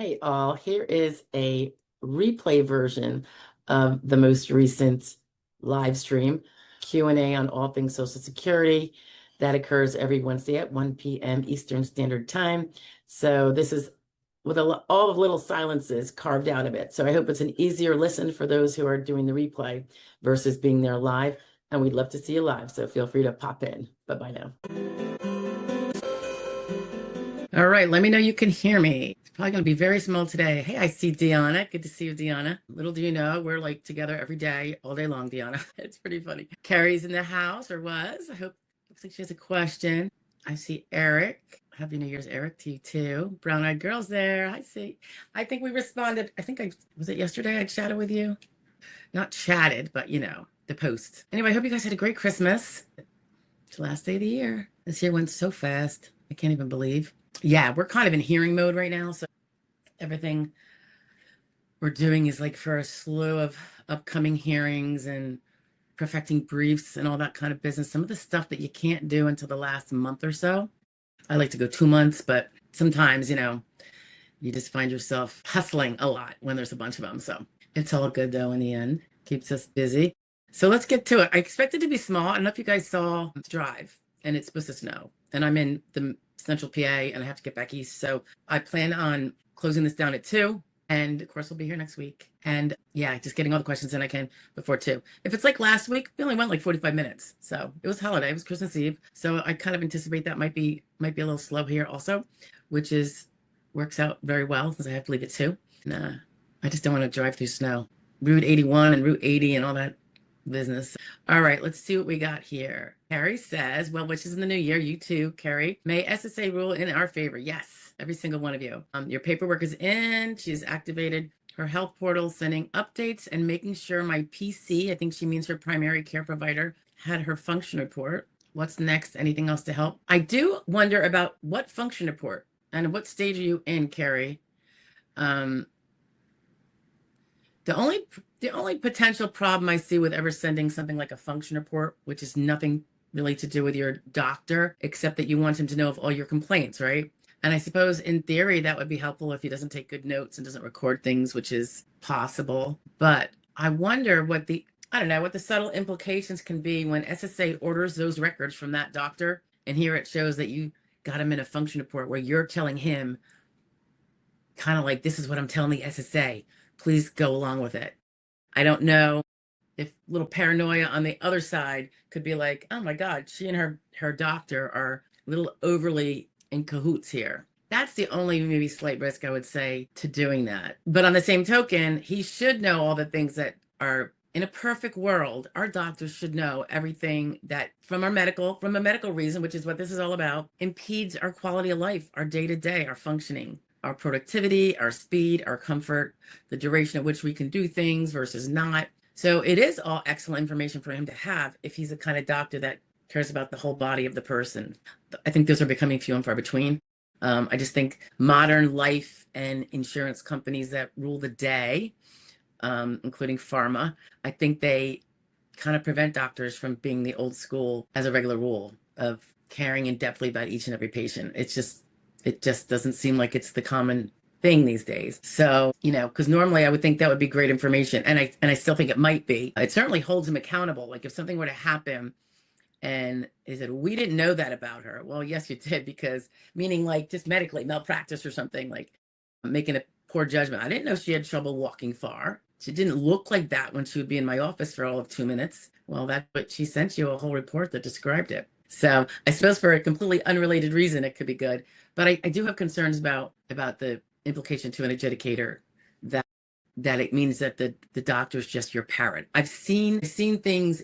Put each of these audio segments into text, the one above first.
Hey all, here is a replay version of the most recent live stream Q&A on all things Social Security that occurs every Wednesday at 1 p.m. Eastern Standard Time. So this is with all the little silences carved out of it. So I hope it's an easier listen for those who are doing the replay versus being there live. And we'd love to see you live. So feel free to pop in. Bye-bye now. All right, let me know you can hear me. It's probably going to be very small today. Hey, I see Deanna. Good to see you, Deanna. Little do you know, we're like together every day, all day long, Deanna. It's pretty funny. Carrie's in the house, or was. I hope. Looks like she has a question. I see Eric. Happy New Year's, Eric, to you too. Brown-eyed girl's there. I see. I think we responded. Was it yesterday I chatted with you? Not chatted, but the post. Anyway, I hope you guys had a great Christmas. It's the last day of the year. This year went so fast. I can't even believe. Yeah, we're kind of in hearing mode right now. So everything we're doing is like for a slew of upcoming hearings and perfecting briefs and all that kind of business. Some of the stuff that you can't do until the last month or so. I like to go 2 months, but sometimes, you just find yourself hustling a lot when there's a bunch of them. So it's all good though in the end. Keeps us busy. So let's get to it. I expect it to be small. I don't know if you guys saw the drive, and it's supposed to snow. And I'm in the central PA and I have to get back east. So I plan on closing this down at 2. And of course, we'll be here next week. And yeah, just getting all the questions in I can before 2. If it's like last week, we only went like 45 minutes. So it was holiday, it was Christmas Eve. So I kind of anticipate that might be a little slow here also, which works out very well since I have to leave at 2. And I just don't want to drive through snow. Route 81 and Route 80 and all that business. All right, let's see what we got here. Carrie says, well, wishes in the new year. You too, Carrie. May SSA rule in our favor. Yes, every single one of you. Your paperwork is in. She's activated her health portal, sending updates and making sure my PC, I think she means her primary care provider, had her function report. What's next? Anything else to help? I do wonder about what function report and what stage are you in, Carrie? The only potential problem I see with ever sending something like a function report, which is nothing really to do with your doctor, except that you want him to know of all your complaints, right? And I suppose in theory that would be helpful if he doesn't take good notes and doesn't record things, which is possible. But I wonder what the subtle implications can be when SSA orders those records from that doctor. And here it shows that you got him in a function report where you're telling him kind of like, this is what I'm telling the SSA. Please go along with it. I don't know if little paranoia on the other side could be like, oh my God, she and her doctor are a little overly in cahoots here. That's the only maybe slight risk I would say to doing that. But on the same token, he should know all the things that are in a perfect world. Our doctors should know everything that from a medical reason, which is what this is all about, impedes our quality of life, our day-to-day, our functioning, our productivity, our speed, our comfort, the duration at which we can do things versus not. So it is all excellent information for him to have if he's the kind of doctor that cares about the whole body of the person. I think those are becoming few and far between. I just think modern life and insurance companies that rule the day, including pharma, I think they kind of prevent doctors from being the old school as a regular rule of caring in depthly about each and every patient. It just doesn't seem like it's the common thing these days. So, because normally I would think that would be great information. And I still think it might be. It certainly holds him accountable. Like if something were to happen and he said, we didn't know that about her. Well, yes, you did, because meaning like just medically malpractice or something, like making a poor judgment. I didn't know she had trouble walking far. She didn't look like that when she would be in my office for all of 2 minutes. Well, that's what she sent you, a whole report that described it. So I suppose for a completely unrelated reason, it could be good. But I do have concerns about the implication to an adjudicator that it means that the doctor is just your parent. I've seen things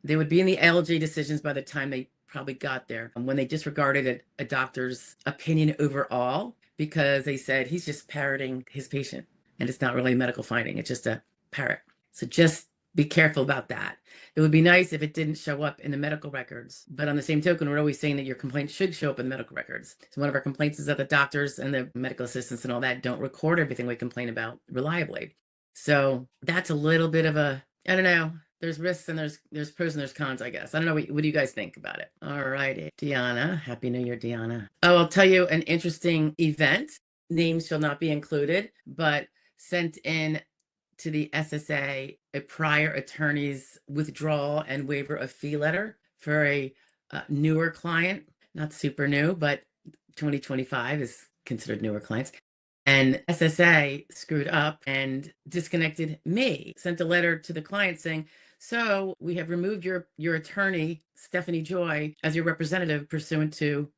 they would be in the ALJ decisions by the time they probably got there, when they disregarded a doctor's opinion overall because they said he's just parroting his patient and it's not really a medical finding. It's just a parrot. So just be careful about that. It would be nice if it didn't show up in the medical records. But on the same token, we're always saying that your complaint should show up in the medical records. So one of our complaints is that the doctors and the medical assistants and all that don't record everything we complain about reliably. So that's a little bit of I don't know. There's risks and there's pros and there's cons, I guess. I don't know. What do you guys think about it? All righty. Deanna. Happy New Year, Deanna. Oh, I'll tell you an interesting event names shall not be included, but sent in to the SSA a prior attorney's withdrawal and waiver of fee letter for a newer client, not super new, but 2025 is considered newer clients. And SSA screwed up and disconnected me, sent a letter to the client saying, so we have removed your attorney, Stephanie Joy, as your representative pursuant to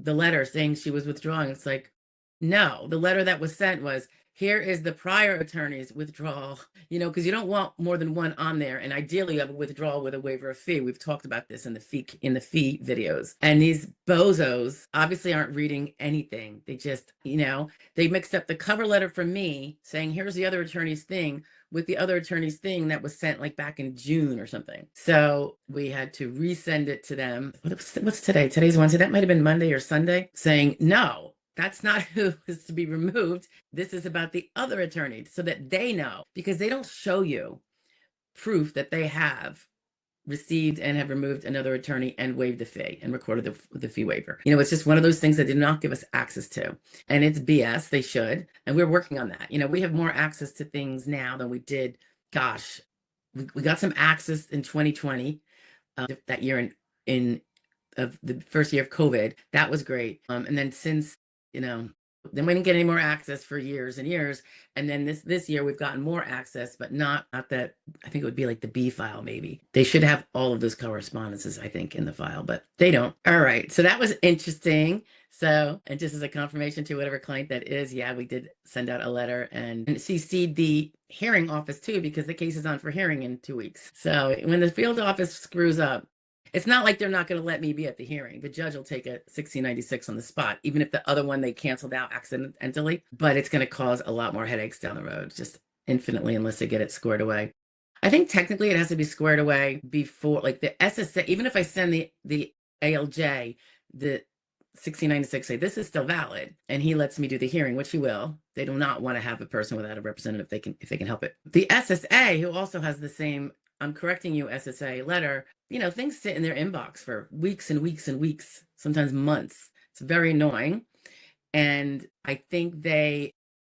the letter saying she was withdrawing. It's like, no, the letter that was sent was, here is the prior attorney's withdrawal, because you don't want more than one on there. And ideally you have a withdrawal with a waiver of fee. We've talked about this in the fee videos. And these bozos obviously aren't reading anything. They just, they mixed up the cover letter from me saying, here's the other attorney's thing with the other attorney's thing that was sent like back in June or something. So we had to resend it to them. What's today? Today's Wednesday. That might have been Monday or Sunday, saying, no, that's not who is to be removed. This is about the other attorney, so that they know, because they don't show you proof that they have received and have removed another attorney and waived the fee and recorded the fee waiver. It's just one of those things that did not give us access to. And it's BS. They should. And we're working on that. We have more access to things now than we did. Gosh, we got some access in 2020, that year in of the first year of COVID. That was great. And then since, then we didn't get any more access for years and years. And then this year we've gotten more access, but not that. I think it would be like the B file, maybe. They should have all of those correspondences, I think, in the file, but they don't. All right. So that was interesting. So, and just as a confirmation to whatever client that is, yeah, we did send out a letter and CC'd the hearing office too, because the case is on for hearing in 2 weeks. So when the field office screws up, it's not like they're not going to let me be at the hearing. The judge will take a 1696 on the spot, even if the other one they canceled out accidentally. But it's going to cause a lot more headaches down the road, just infinitely, unless they get it squared away. I think technically it has to be squared away before, like the SSA, even if I send the ALJ, the 1696, say this is still valid, and he lets me do the hearing, which he will. They do not want to have a person without a representative if they can help it. The SSA, who also has the same I'm correcting you SSA letter, things sit in their inbox for weeks and weeks and weeks, sometimes months. It's very annoying. And I think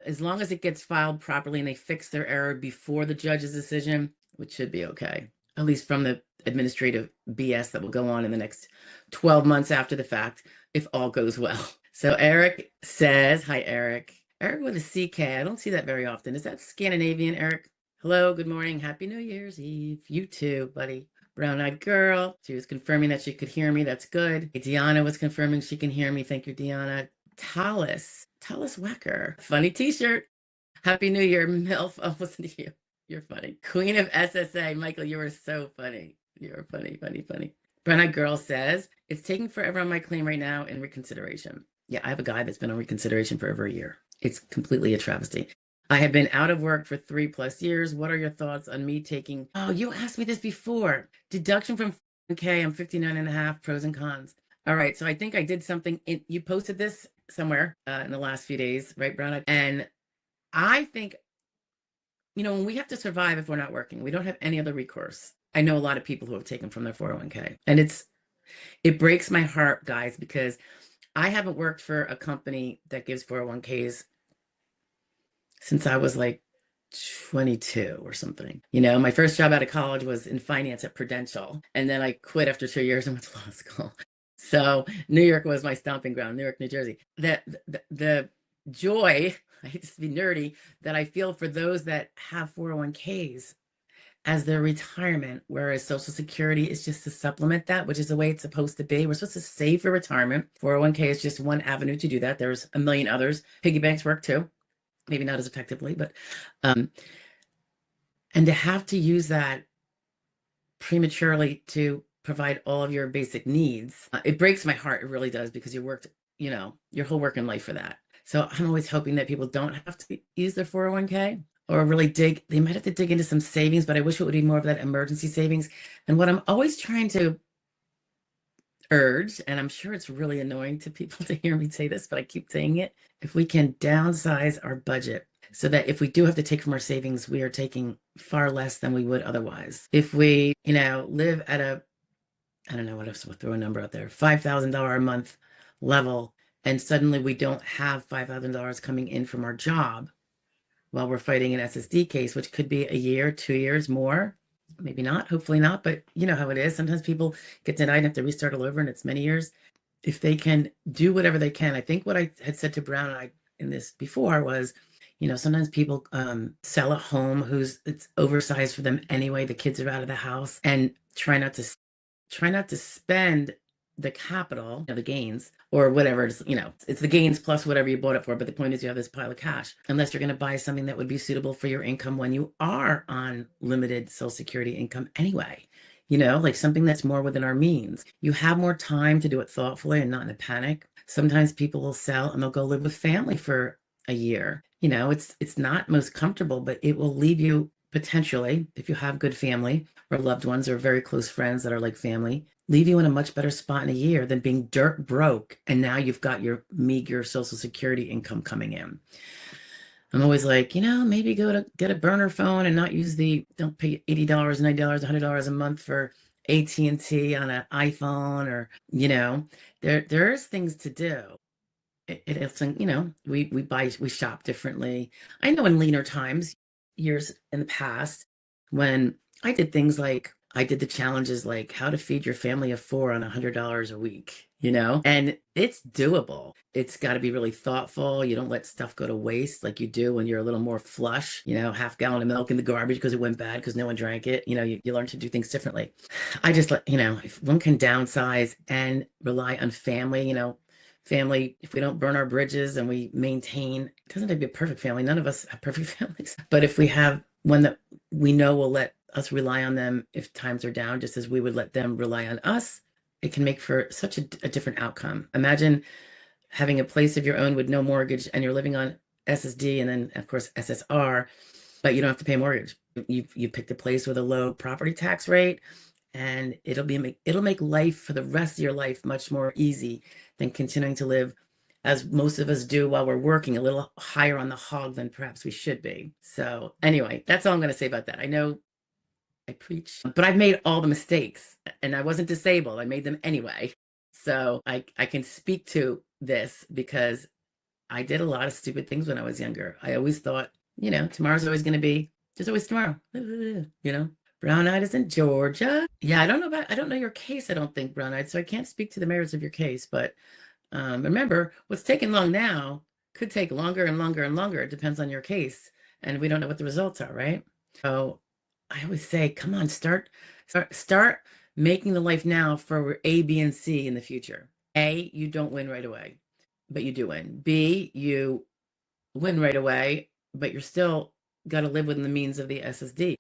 as long as it gets filed properly and they fix their error before the judge's decision, which should be okay, at least from the administrative BS that will go on in the next 12 months after the fact, if all goes well. So Eric says, hi, Eric. Eric with a CK. I don't see that very often. Is that Scandinavian, Eric? Hello, good morning. Happy New Year's Eve. You too, buddy. Brown-eyed girl. She was confirming that she could hear me. That's good. Hey, Deanna was confirming she can hear me. Thank you, Deanna. Talis Wecker. Funny t-shirt. Happy New Year, MILF. Oh, listen to you. You're funny. Queen of SSA. Michael, you were so funny. You're funny, funny, funny. Brown-eyed girl says, it's taking forever on my claim right now in reconsideration. Yeah, I have a guy that's been on reconsideration for over a year. It's completely a travesty. I have been out of work for 3+ years. What are your thoughts on me taking, oh, you asked me this before. Deduction from 401k, I'm 59.5, pros and cons. All right, so I think I did something, you posted this somewhere in the last few days, right, Bronna? And I think, when we have to survive if we're not working, we don't have any other recourse. I know a lot of people who have taken from their 401k. And it breaks my heart, guys, because I haven't worked for a company that gives 401ks since I was like 22 or something. My first job out of college was in finance at Prudential. And then I quit after 2 years and went to law school. So New York was my stomping ground, New York, New Jersey. The joy, I hate to be nerdy, that I feel for those that have 401ks as their retirement, whereas Social Security is just to supplement that, which is the way it's supposed to be. We're supposed to save for retirement. 401k is just one avenue to do that. There's a million others. Piggy banks work too. Maybe not as effectively, but, and to have to use that prematurely to provide all of your basic needs, it breaks my heart. It really does, because you worked, your whole working life for that. So I'm always hoping that people don't have to use their 401k or really they might have to dig into some savings, but I wish it would be more of that emergency savings. And what I'm always trying to urge, and I'm sure it's really annoying to people to hear me say this, but I keep saying it, if we can downsize our budget so that if we do have to take from our savings, we are taking far less than we would otherwise. If we, live at I don't know what else, we'll throw a number out there, $5,000 a month level, and suddenly we don't have $5,000 coming in from our job while we're fighting an SSD case, which could be a year, 2 years more. Maybe not, hopefully not, but you know how it is. Sometimes people get denied and have to restart all over, and it's many years. If they can do whatever they can, I think what I had said to Brown and I in this before was, sometimes people sell a home who's it's oversized for them anyway. The kids are out of the house, and try not to spend the capital, the gains, or whatever it's the gains plus whatever you bought it for. But the point is, you have this pile of cash, unless you're going to buy something that would be suitable for your income when you are on limited Social Security income anyway. Like something that's more within our means. You have more time to do it thoughtfully and not in a panic. Sometimes people will sell and they'll go live with family for a year. It's not most comfortable, but it will leave you potentially, if you have good family or loved ones or very close friends that are like family, leave you in a much better spot in a year than being dirt broke and now you've got your meager Social Security income coming in. I'm always like, maybe go to get a burner phone and don't pay $80, $90, $100 a month for AT&T on an iPhone, or, there's things to do. It's, we shop differently. I know in leaner times, years in the past, when I did things like I did the challenges like how to feed your family of four on $100 a week, and it's doable. It's got to be really thoughtful. You don't let stuff go to waste like you do when you're a little more flush, half gallon of milk in the garbage because it went bad because no one drank it. You learn to do things differently. I just if one can downsize and rely on family, if we don't burn our bridges and we maintain, it doesn't have to be a perfect family. None of us have perfect families. But if we have one that we know will let us rely on them if times are down, just as we would let them rely on us, it can make for such a different outcome. Imagine having a place of your own with no mortgage and you're living on SSD and then, of course, SSR, but you don't have to pay mortgage. You picked a place with a low property tax rate, and it'll make life for the rest of your life much more easy than continuing to live as most of us do while we're working a little higher on the hog than perhaps we should be. So anyway, that's all I'm going to say about that. I know I preach, but I've made all the mistakes and I wasn't disabled. I made them anyway. So I can speak to this because I did a lot of stupid things when I was younger. I always thought, tomorrow's always going to be, there's always tomorrow, Brown Eyed is in Georgia. Yeah, I don't know your case, I don't think, Brown Eyed, so I can't speak to the merits of your case. But remember, what's taking long now could take longer and longer and longer. It depends on your case, and we don't know what the results are, right? So I always say, come on, start making the life now for A, B, and C in the future. A, you don't win right away, but you do win. B, you win right away, but you're still got to live within the means of the SSD.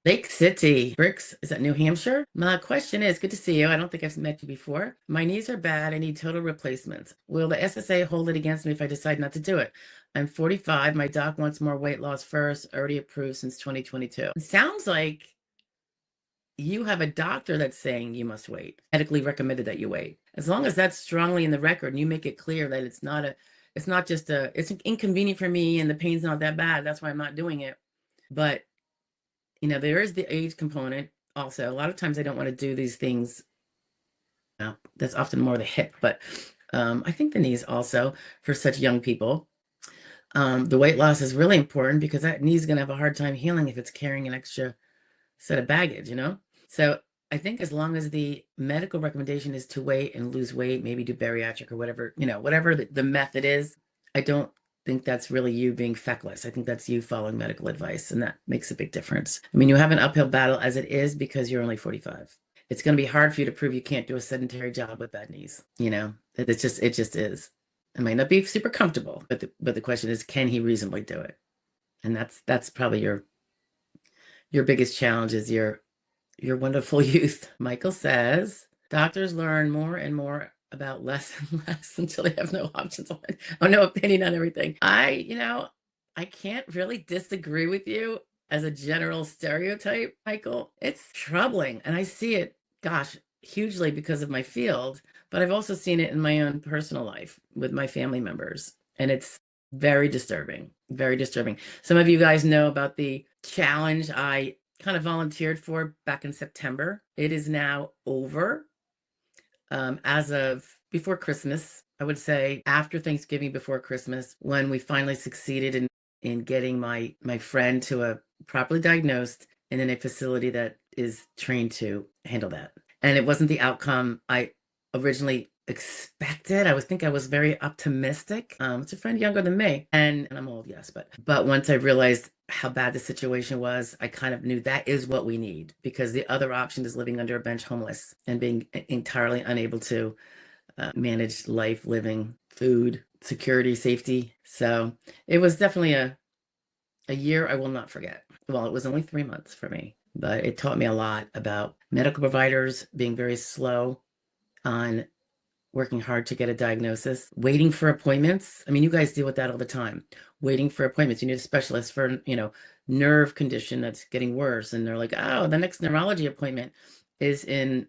Lake City, Bricks, is that New Hampshire? My question is, good to see you. I don't think I've met you before. My knees are bad. I need total replacements. Will the SSA hold it against me if I decide not to do it? I'm 45. My doc wants more weight loss first, already approved since 2022. It sounds like you have a doctor that's saying you must wait, medically recommended that you wait. As long as that's strongly in the record and you make it clear that it's inconvenient for me and the pain's not that bad, that's why I'm not doing it. But there is the age component also. A lot of times I don't want to do these things. That's often more the hip, but I think the knees also for such young people. The weight loss is really important because that knee is going to have a hard time healing if it's carrying an extra set of baggage, So I think as long as the medical recommendation is to wait and lose weight, maybe do bariatric or whatever, whatever the method is, I don't think that's really you being feckless. I think that's you following medical advice, and that makes a big difference. I mean, you have an uphill battle as it is because you're only 45. It's going to be hard for you to prove you can't do a sedentary job with bad knees. It just is. It might not be super comfortable, but the question is, can he reasonably do it? And that's probably your biggest challenge is your wonderful youth. Michael says, doctors learn more and more about less and less until they have no options on it. Oh, no opinion on everything. I can't really disagree with you as a general stereotype, Michael. It's troubling. And I see it, gosh, hugely because of my field, but I've also seen it in my own personal life with my family members. And it's very disturbing, very disturbing. Some of you guys know about the challenge I kind of volunteered for back in September. It is now over. As of before Christmas, I would say after Thanksgiving, before Christmas, when we finally succeeded in getting my friend to a properly diagnosed and in a facility that is trained to handle that. And it wasn't the outcome I originally expected. I was very optimistic. It's a friend younger than me, and I'm old, yes, but once I realized how bad the situation was, I kind of knew that is what we need, because the other option is living under a bench homeless and being entirely unable to manage life, living, food, security, safety. So it was definitely a year I will not forget. Well, it was only 3 months for me, but it taught me a lot about medical providers being very slow on working hard to get a diagnosis, waiting for appointments. I mean, you guys deal with that all the time. Waiting for appointments. You need a specialist for, nerve condition that's getting worse. And they're like, oh, the next neurology appointment is in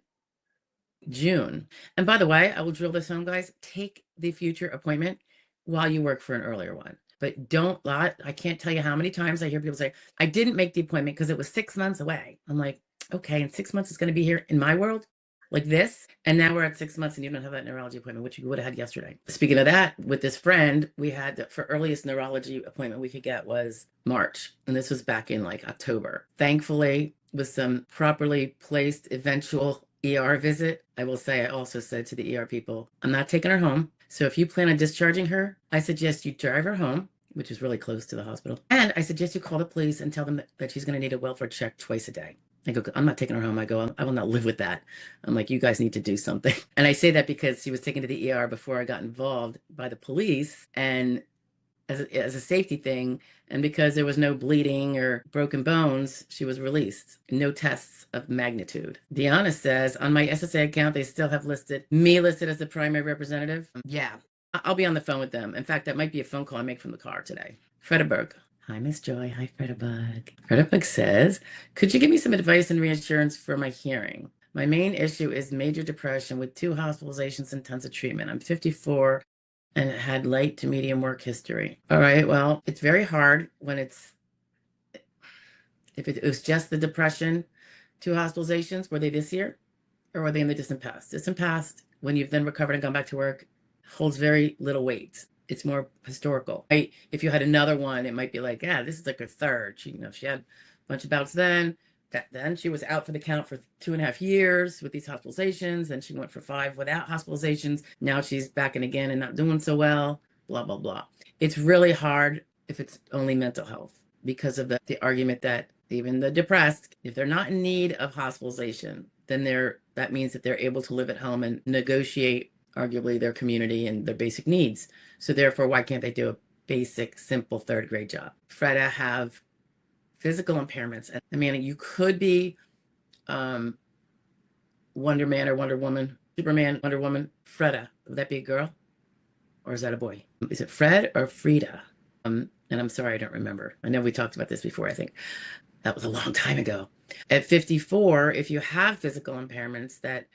June. And by the way, I will drill this home, guys. Take the future appointment while you work for an earlier one. But don't lie. I can't tell you how many times I hear people say, I didn't make the appointment because it was 6 months away. I'm like, okay, and 6 months is going to be here in my world like this. And now we're at 6 months and you don't have that neurology appointment, which you would have had yesterday. Speaking of that, with this friend, we had for earliest neurology appointment we could get was March. And this was back in like October. Thankfully, with some properly placed eventual ER visit, I will say I also said to the ER people, I'm not taking her home. So if you plan on discharging her, I suggest you drive her home, which is really close to the hospital. And I suggest you call the police and tell them that she's going to need a welfare check twice a day. I go, I'm not taking her home. I go, I will not live with that. I'm like, you guys need to do something. And I say that because she was taken to the ER before I got involved by the police, and as a safety thing, and because there was no bleeding or broken bones, she was released. No tests of magnitude. Deanna says, on my SSA account, they still have me listed as the primary representative. Yeah, I'll be on the phone with them. In fact, that might be a phone call I make from the car today. Fredeberg. Hi, Miss Joy. Hi, Fredeberg. Fredeberg says, could you give me some advice and reassurance for my hearing? My main issue is major depression with 2 hospitalizations and tons of treatment. I'm 54 and had light to medium work history. All right, well, it's very hard when if it was just the depression, 2 hospitalizations, were they this year or were they in the distant past? Distant past, when you've then recovered and gone back to work, holds very little weight. It's more historical. Right? If you had another one, it might be like, yeah, this is like her third. She had a bunch of bouts then. Then she was out for the count for 2.5 years with these hospitalizations. Then she went for 5 without hospitalizations. Now she's back in again and not doing so well, blah, blah, blah. It's really hard if it's only mental health, because of the argument that even the depressed, if they're not in need of hospitalization, then that means that they're able to live at home and negotiate arguably their community and their basic needs. So therefore, why can't they do a basic, simple 3rd grade job? Freda have physical impairments. And I mean, you could be Wonder Man or Wonder Woman, Superman, Wonder Woman. Freda, would that be a girl? Or is that a boy? Is it Fred or Frida? And I'm sorry, I don't remember. I know we talked about this before, I think. That was a long time ago. At 54, if you have physical impairments that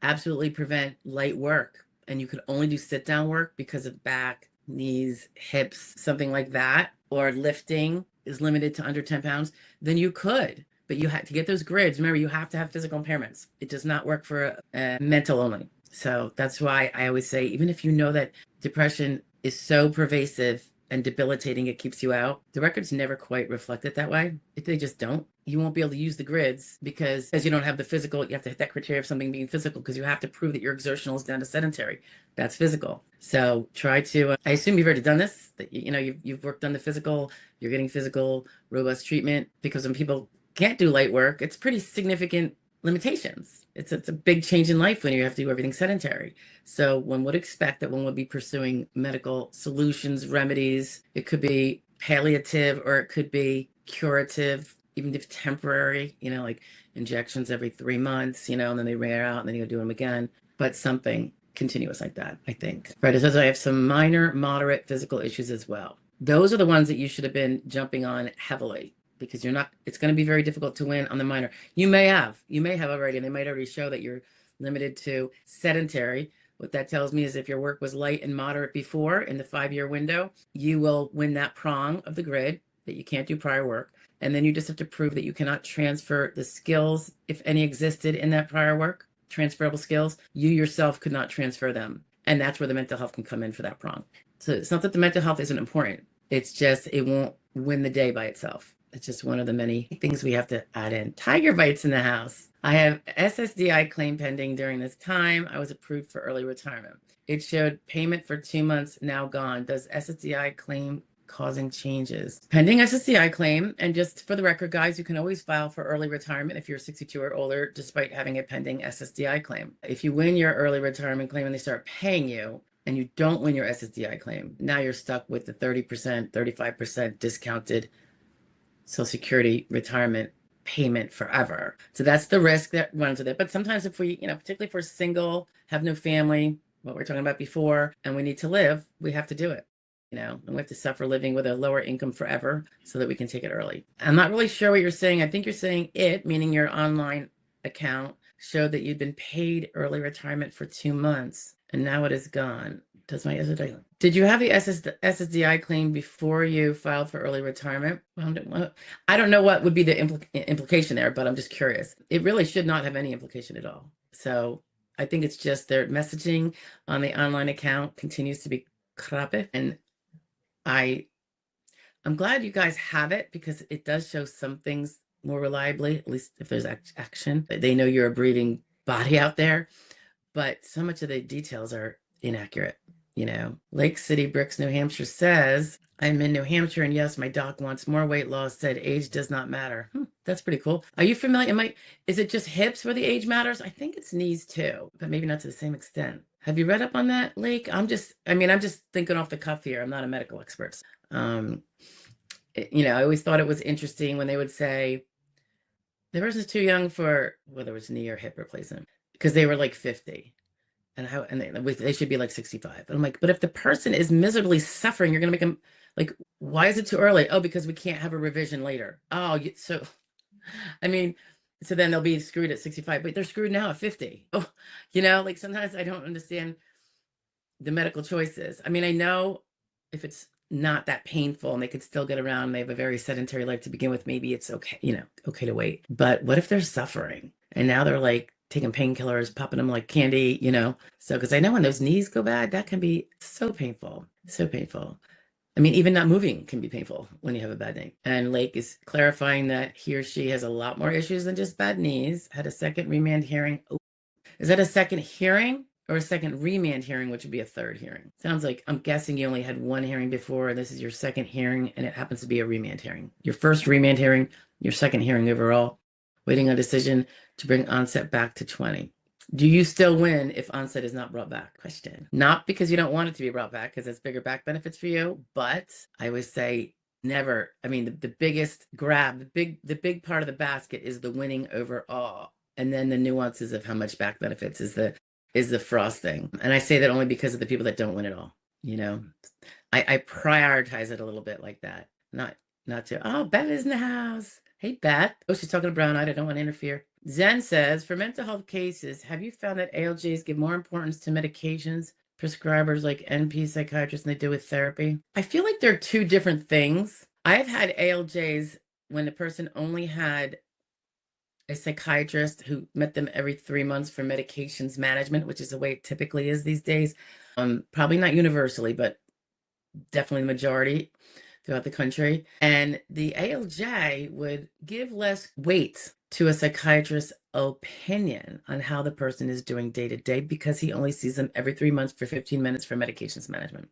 absolutely prevent light work, and you could only do sit-down work because of back, knees, hips, something like that, or lifting is limited to under 10 pounds, then you could. But you have to get those grids. Remember, you have to have physical impairments. It does not work for mental only. So that's why I always say, even if you know that depression is so pervasive and debilitating, it keeps you out, the records never quite reflect it that way. If they just don't, you won't be able to use the grids because as you don't have the physical, you have to hit that criteria of something being physical, because you have to prove that your exertional is down to sedentary. That's physical. So try to, I assume you've already done this, that you've worked on the physical, you're getting physical, robust treatment, because when people can't do light work, it's pretty significant limitations. It's a big change in life when you have to do everything sedentary. So one would expect that one would be pursuing medical solutions, remedies. It could be palliative or it could be curative, even if temporary, like injections every 3 months, and then they wear out and then you do them again. But something continuous like that, I think. Right, it says I have some minor, moderate physical issues as well. Those are the ones that you should have been jumping on heavily, because it's going to be very difficult to win on the minor. You may have already, and they might already show that you're limited to sedentary. What that tells me is if your work was light and moderate before in the 5-year window, you will win that prong of the grid that you can't do prior work. And then you just have to prove that you cannot transfer the skills, if any existed in that prior work, transferable skills. You yourself could not transfer them. And that's where the mental health can come in for that prong. So it's not that the mental health isn't important. It's just it won't win the day by itself. It's just one of the many things we have to add in. Tiger bites in the house. I have SSDI claim pending during this time. I was approved for early retirement. It showed payment for 2 months, now gone. Does SSDI claim causing changes? Pending SSDI claim, and just for the record, guys, you can always file for early retirement if you're 62 or older, despite having a pending SSDI claim. If you win your early retirement claim and they start paying you, and you don't win your SSDI claim, now you're stuck with the 30%, 35% discounted Social Security retirement payment forever. So that's the risk that runs with it. But sometimes if we, particularly if we're single, have no family, what we we're talking about before, and we need to live, we have to do it. And we have to suffer living with a lower income forever so that we can take it early. I'm not really sure what you're saying. I think you're saying it, meaning your online account, showed that you'd been paid early retirement for 2 months, and now it is gone. Does my SSDI? Did you have the SSDI claim before you filed for early retirement? Well, I don't know what would be the implication there, but I'm just curious. It really should not have any implication at all. So I think it's just their messaging on the online account continues to be crappy, and I'm glad you guys have it because it does show some things more reliably, at least if there's action. They know you're a breathing body out there, but so much of the details are inaccurate. Lake City Bricks, New Hampshire says, I'm in New Hampshire, and yes, my doc wants more weight loss, said age does not matter. That's pretty cool. Are you familiar? Is it just hips where the age matters? I think it's knees too, but maybe not to the same extent. Have you read up on that, Lake? I'm just thinking off the cuff here. I'm not a medical expert. I always thought it was interesting when they would say, the person's too young for whether it was knee or hip replacement because they were like 50. And they should be like 65. And I'm like, but if the person is miserably suffering, you're going to make them like, why is it too early? Oh, because we can't have a revision later. Oh, so then they'll be screwed at 65, but they're screwed now at 50. Oh, sometimes I don't understand the medical choices. I know if it's not that painful and they could still get around, they have a very sedentary life to begin with, maybe it's okay, okay to wait. But what if they're suffering and now they're like, taking painkillers, popping them like candy, So, because I know when those knees go bad, that can be so painful, so painful. Even not moving can be painful when you have a bad knee. And Lake is clarifying that he or she has a lot more issues than just bad knees. Had a second remand hearing. Oh, is that a second hearing or a second remand hearing, which would be a third hearing? Sounds like, I'm guessing you only had one hearing before, and this is your second hearing, and it happens to be a remand hearing. Your first remand hearing, your second hearing overall. Waiting on decision to bring onset back to 20. Do you still win if onset is not brought back? Question. Not because you don't want it to be brought back, because it's bigger back benefits for you, but I always say never. The biggest grab, the big part of the basket is the winning overall. And then the nuances of how much back benefits is the frosting. And I say that only because of the people that don't win it all. I prioritize it a little bit like that. Not to, Beth is in the house. Hey, Beth. Oh, she's talking to Brown Eyed. I don't want to interfere. Zen says, for mental health cases, have you found that ALJs give more importance to medications, prescribers like NP psychiatrists, than they do with therapy? I feel like they're two different things. I've had ALJs when the person only had a psychiatrist who met them every 3 months for medications management, which is the way it typically is these days. Probably not universally, but definitely the majority throughout the country. And the ALJ would give less weight to a psychiatrist's opinion on how the person is doing day to day because he only sees them every 3 months for 15 minutes for medications management.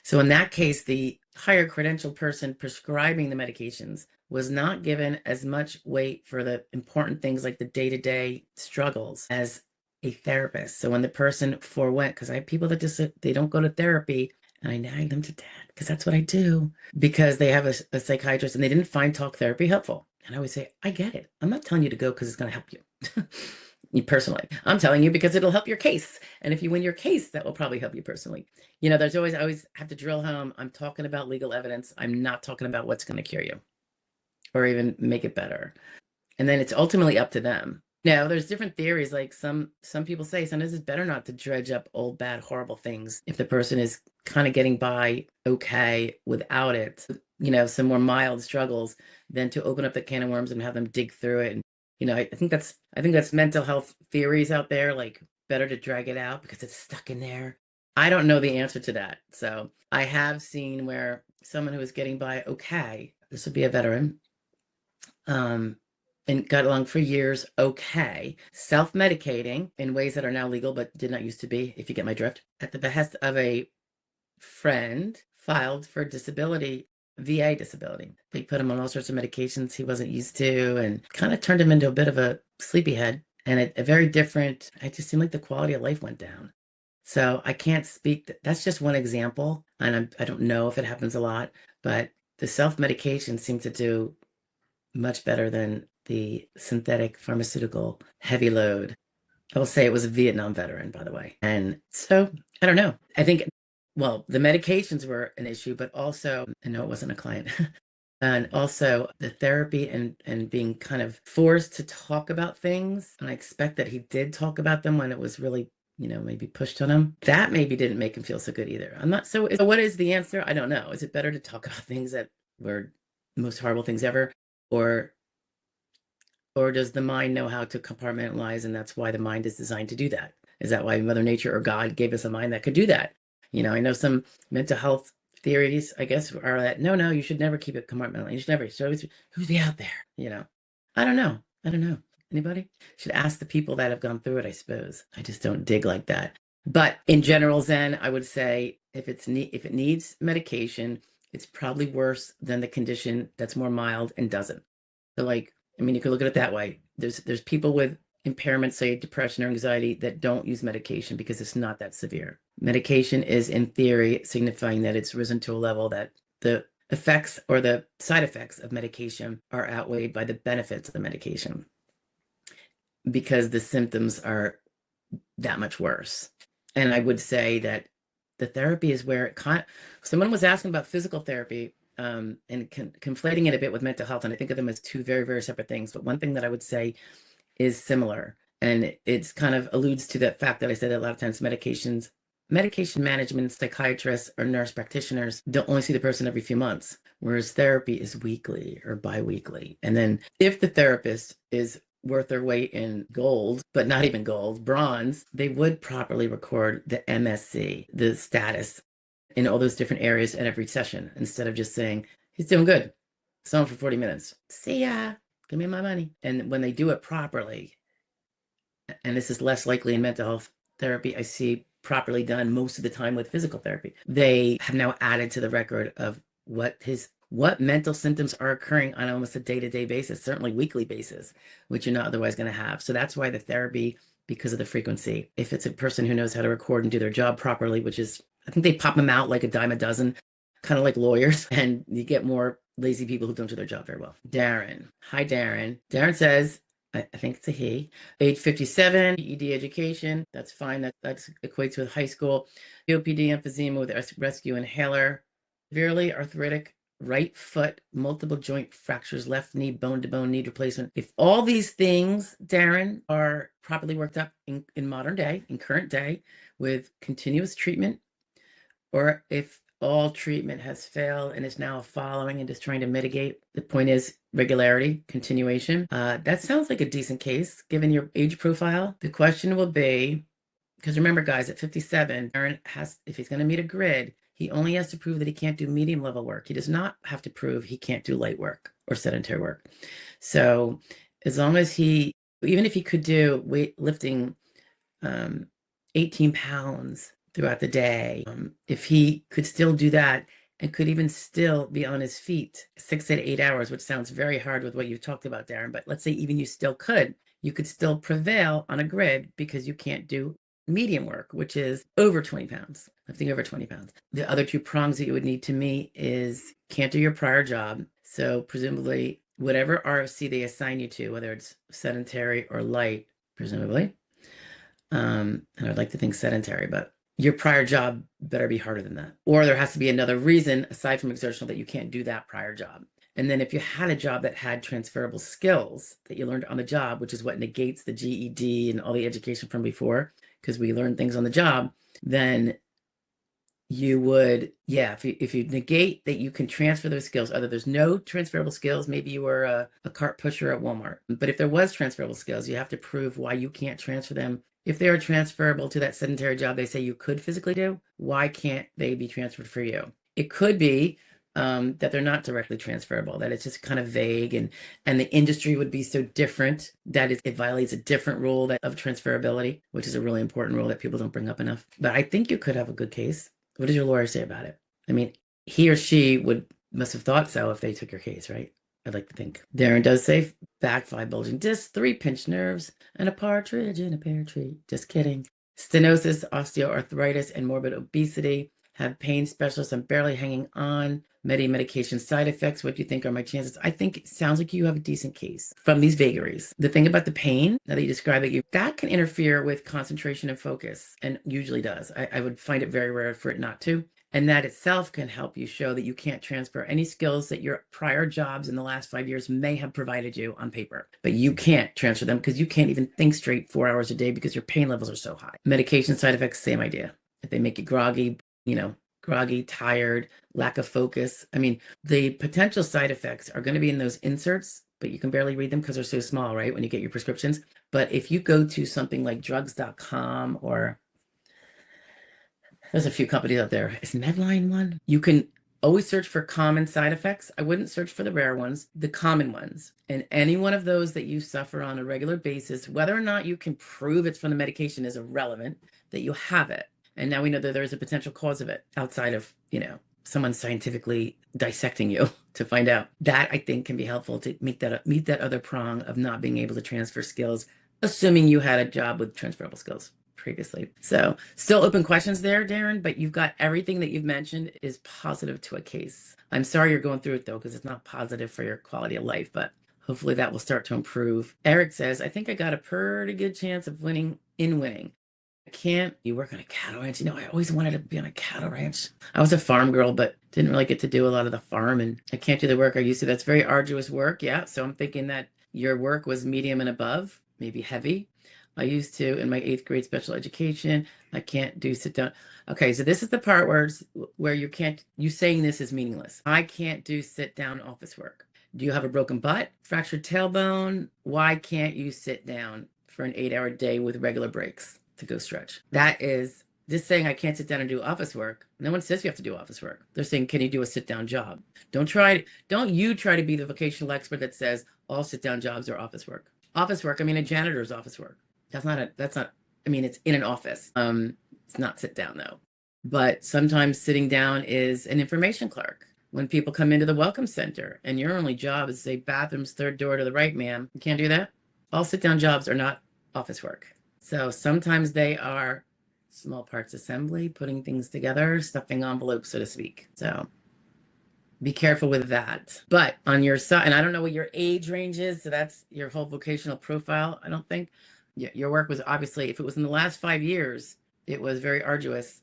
So in that case, the higher credentialed person prescribing the medications was not given as much weight for the important things like the day-to-day struggles as a therapist. So when the person forewent, because I have people that just, they don't go to therapy, and I nag them to death because that's what I do, because they have a psychiatrist and they didn't find talk therapy helpful. And I always say, I get it. I'm not telling you to go because it's going to help you. You personally. I'm telling you because it'll help your case. And if you win your case, that will probably help you personally. There's I always have to drill home. I'm talking about legal evidence. I'm not talking about what's going to cure you or even make it better. And then it's ultimately up to them. Now, there's different theories. Like some people say sometimes it's better not to dredge up old, bad, horrible things if the person is kind of getting by okay without it, some more mild struggles, than to open up the can of worms and have them dig through it. And, I think that's mental health theories out there, like better to drag it out because it's stuck in there. I don't know the answer to that. So I have seen where someone who was getting by okay, this would be a veteran, and got along for years okay, self-medicating in ways that are now legal but did not used to be, if you get my drift, at the behest of a friend, filed for disability, VA disability. They put him on all sorts of medications he wasn't used to and kind of turned him into a bit of a sleepyhead and a very different, it just seemed like the quality of life went down. So I can't speak, that's just one example. And I don't know if it happens a lot, but the self-medication seemed to do much better than the synthetic pharmaceutical heavy load. I will say it was a Vietnam veteran, by the way. And so I don't know. I think, well, the medications were an issue, but also, I know it wasn't a client, and also the therapy and being kind of forced to talk about things. And I expect that he did talk about them when it was really, maybe pushed on him. That maybe didn't make him feel so good either. I'm not, so what is the answer? I don't know. Is it better to talk about things that were the most horrible things ever? Or does the mind know how to compartmentalize, and that's why the mind is designed to do that? Is that why Mother Nature or God gave us a mind that could do that? I know some mental health theories, I guess, are that no, you should never keep it compartmentalized. You should never, so who's be out there? I don't know. Anybody? Should ask the people that have gone through it, I suppose. I just don't dig like that. But in general, Zen, I would say if it needs medication, it's probably worse than the condition that's more mild and doesn't. So you could look at it that way. There's people with impairments, say depression or anxiety, that don't use medication because it's not that severe. Medication is, in theory, signifying that it's risen to a level that the effects or the side effects of medication are outweighed by the benefits of the medication because the symptoms are that much worse. And I would say that the therapy is where someone was asking about physical therapy, and conflating it a bit with mental health. And I think of them as two very, very separate things. But one thing that I would say is similar, and it's kind of alludes to the fact that I said that a lot of times medication management psychiatrists or nurse practitioners don't only see the person every few months, whereas therapy is weekly or bi-weekly. And then if the therapist is worth their weight in gold, but not even gold, bronze, they would properly record the MSC, the status in all those different areas at every session, instead of just saying, he's doing good. Saw him for 40 minutes. See ya. Give me my money. And when they do it properly, and this is less likely in mental health therapy, I see properly done most of the time with physical therapy, they have now added to the record of what mental symptoms are occurring on almost a day-to-day basis, certainly weekly basis, which you're not otherwise going to have. So that's why the therapy, because of the frequency, if it's a person who knows how to record and do their job properly, which is, I think they pop them out like a dime a dozen, kind of like lawyers, and you get more lazy people who don't do their job very well. Darren. Hi, Darren. Darren says, I think it's a he, age 57, ED education. That's fine. That equates with high school. COPD, emphysema with rescue inhaler. Severely arthritic right foot, multiple joint fractures, left knee, bone-to-bone knee replacement. If all these things, Darren, are properly worked up in modern day, in current day, with continuous treatment, or if all treatment has failed and is now following and just trying to mitigate, the point is regularity, continuation. That sounds like a decent case, given your age profile. The question will be, because remember, guys, at 57, Darren has, if he's going to meet a grid, he only has to prove that he can't do medium level work. He does not have to prove he can't do light work or sedentary work. So as long as even if he could do lifting 18 pounds throughout the day, if he could still do that and could even still be on his feet 6 to 8 hours, which sounds very hard with what you've talked about, Darren, but let's say even you could still prevail on a grid because you can't do medium work, which is over 20 pounds, lifting over 20 pounds. The other two prongs that you would need to meet is can't do your prior job. So presumably whatever RFC they assign you to, whether it's sedentary or light, presumably, and I'd like to think sedentary, but your prior job better be harder than that. Or there has to be another reason aside from exertional that you can't do that prior job. And then if you had a job that had transferable skills that you learned on the job, which is what negates the GED and all the education from before, because we learn things on the job, then you would, if you negate that you can transfer those skills, other there's no transferable skills, maybe you were a cart pusher at Walmart. But if there was transferable skills, you have to prove why you can't transfer them If they are transferable to that sedentary job they say you could physically do, why can't they be transferred for you? It could be that they're not directly transferable, that it's just kind of vague, and the industry would be so different that it violates a different rule of transferability, which is a really important rule that people don't bring up enough. But I think you could have a good case. What does your lawyer say about it? I mean, he or she must have thought so if they took your case, right? I'd like to think. Darren does say back 5 bulging discs, 3 pinched nerves, and a partridge in a pear tree. Just kidding. Stenosis, osteoarthritis, and morbid obesity. Have pain specialists. I'm barely hanging on. Medication side effects. What do you think are my chances? I think it sounds like you have a decent case from these vagaries. The thing about the pain, now that you describe it, that can interfere with concentration and focus, and usually does. I would find it very rare for it not to. And that itself can help you show that you can't transfer any skills that your prior jobs in the last 5 years may have provided you on paper. But you can't transfer them because you can't even think straight 4 hours a day because your pain levels are so high. Medication side effects, same idea. If they make you groggy, tired, lack of focus. I mean, the potential side effects are going to be in those inserts, but you can barely read them because they're so small, right? When you get your prescriptions. But if you go to something like drugs.com, or there's a few companies out there, is Medline one? You can always search for common side effects. I wouldn't search for the rare ones, the common ones. And any one of those that you suffer on a regular basis, whether or not you can prove it's from the medication is irrelevant, that you have it. And now we know that there is a potential cause of it outside of, someone scientifically dissecting you to find out. That, I think, can be helpful to meet that other prong of not being able to transfer skills, assuming you had a job with transferable skills previously. So still open questions there, Darren, but you've got everything that you've mentioned is positive to a case. I'm sorry you're going through it, though, because it's not positive for your quality of life, but hopefully that will start to improve. Eric says, I think I got a pretty good chance of winning. You work on a cattle ranch. I always wanted to be on a cattle ranch. I was a farm girl, but didn't really get to do a lot of the farm, and I can't do the work I used to. That's very arduous work. Yeah. So I'm thinking that your work was medium and above, maybe heavy. I used to in my 8th grade special education. I can't do sit down. Okay. So this is the part where you saying this is meaningless. I can't do sit down office work. Do you have a broken butt, fractured tailbone? Why can't you sit down for an 8-hour day with regular breaks to go stretch? That is just saying I can't sit down and do office work. No one says you have to do office work. They're saying, can you do a sit down job? Don't you try to be the vocational expert that says all sit down jobs are office work. Office work, a janitor's office work. It's in an office. It's not sit down though. But sometimes sitting down is an information clerk. When people come into the welcome center and your only job is to say bathrooms, 3rd door to the right, ma'am, you can't do that. All sit down jobs are not office work. So sometimes they are small parts assembly, putting things together, stuffing envelopes, so to speak. So be careful with that. But on your side, and I don't know what your age range is, so that's your whole vocational profile, I don't think. Your work was obviously, if it was in the last 5 years, it was very arduous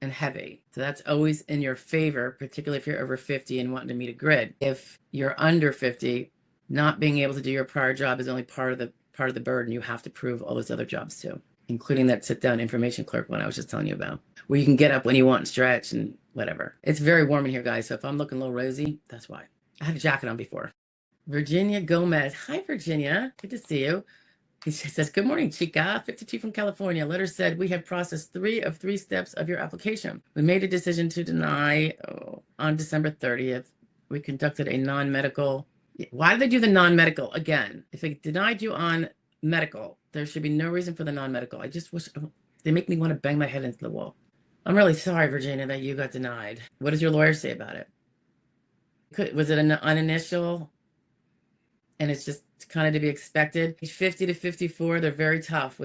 and heavy. So that's always in your favor, particularly if you're over 50 and wanting to meet a grid. If you're under 50, not being able to do your prior job is only part of the burden. You have to prove all those other jobs too, including that sit-down information clerk one I was just telling you about, where you can get up when you want and stretch and whatever. It's very warm in here, guys, so if I'm looking a little rosy, that's why. I had a jacket on before. Virginia Gomez. Hi, Virginia. Good to see you. She says, good morning, Chica. 52 from California. Letter said, we have processed 3 of 3 steps of your application. We made a decision to deny on December 30th. We conducted a non-medical. Why did they do the non-medical again? If they denied you on medical, there should be no reason for the non-medical. I just wish they make me want to bang my head into the wall. I'm really sorry, Virginia, that you got denied. What does your lawyer say about it? Was it an initial? And it's just kind of to be expected. 50 to 54, they're very tough.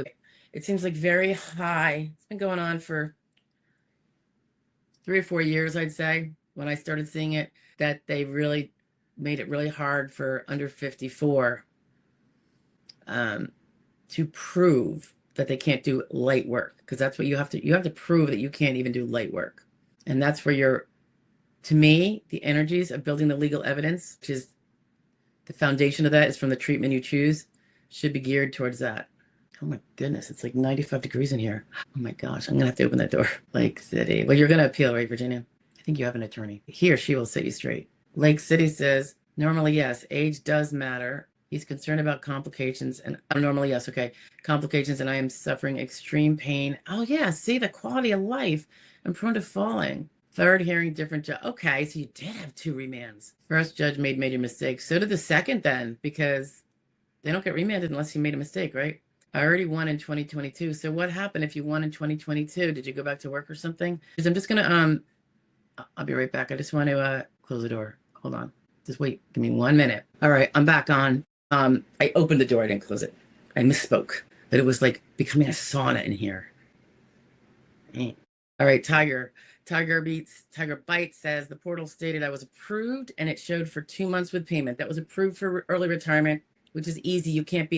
It seems like very high. It's been going on for 3 or 4 years, I'd say, when I started seeing it, that they really made it really hard for under 54 to prove that they can't do light work, because that's what you have to prove, that you can't even do light work. And that's where to me, the energies of building the legal evidence, which is the foundation of that is from the treatment you choose, should be geared towards that. Oh my goodness, it's like 95 degrees in here. Oh my gosh, I'm gonna have to open that door. Lake City. Well, you're gonna appeal, right, Virginia? I think you have an attorney. He or she will set you straight. Lake City says, normally, yes, age does matter. He's concerned about complications and normally, yes, okay. Complications, and I am suffering extreme pain. Oh yeah, see the quality of life. I'm prone to falling. Third hearing, different judge. Okay, so you did have 2 remands. First judge made major mistakes. So did the second then, because they don't get remanded unless you made a mistake, right? I already won in 2022. So what happened if you won in 2022? Did you go back to work or something? Because I'm just gonna I'll be right back. I just want to close the door. Hold on. Just wait. Give me 1 minute. All right, I'm back on. I opened the door. I didn't close it. I misspoke. But it was like becoming a sauna in here. All right, Tiger Bite says the portal stated I was approved and it showed for 2 months with payment. That was approved for early retirement, which is easy. You can't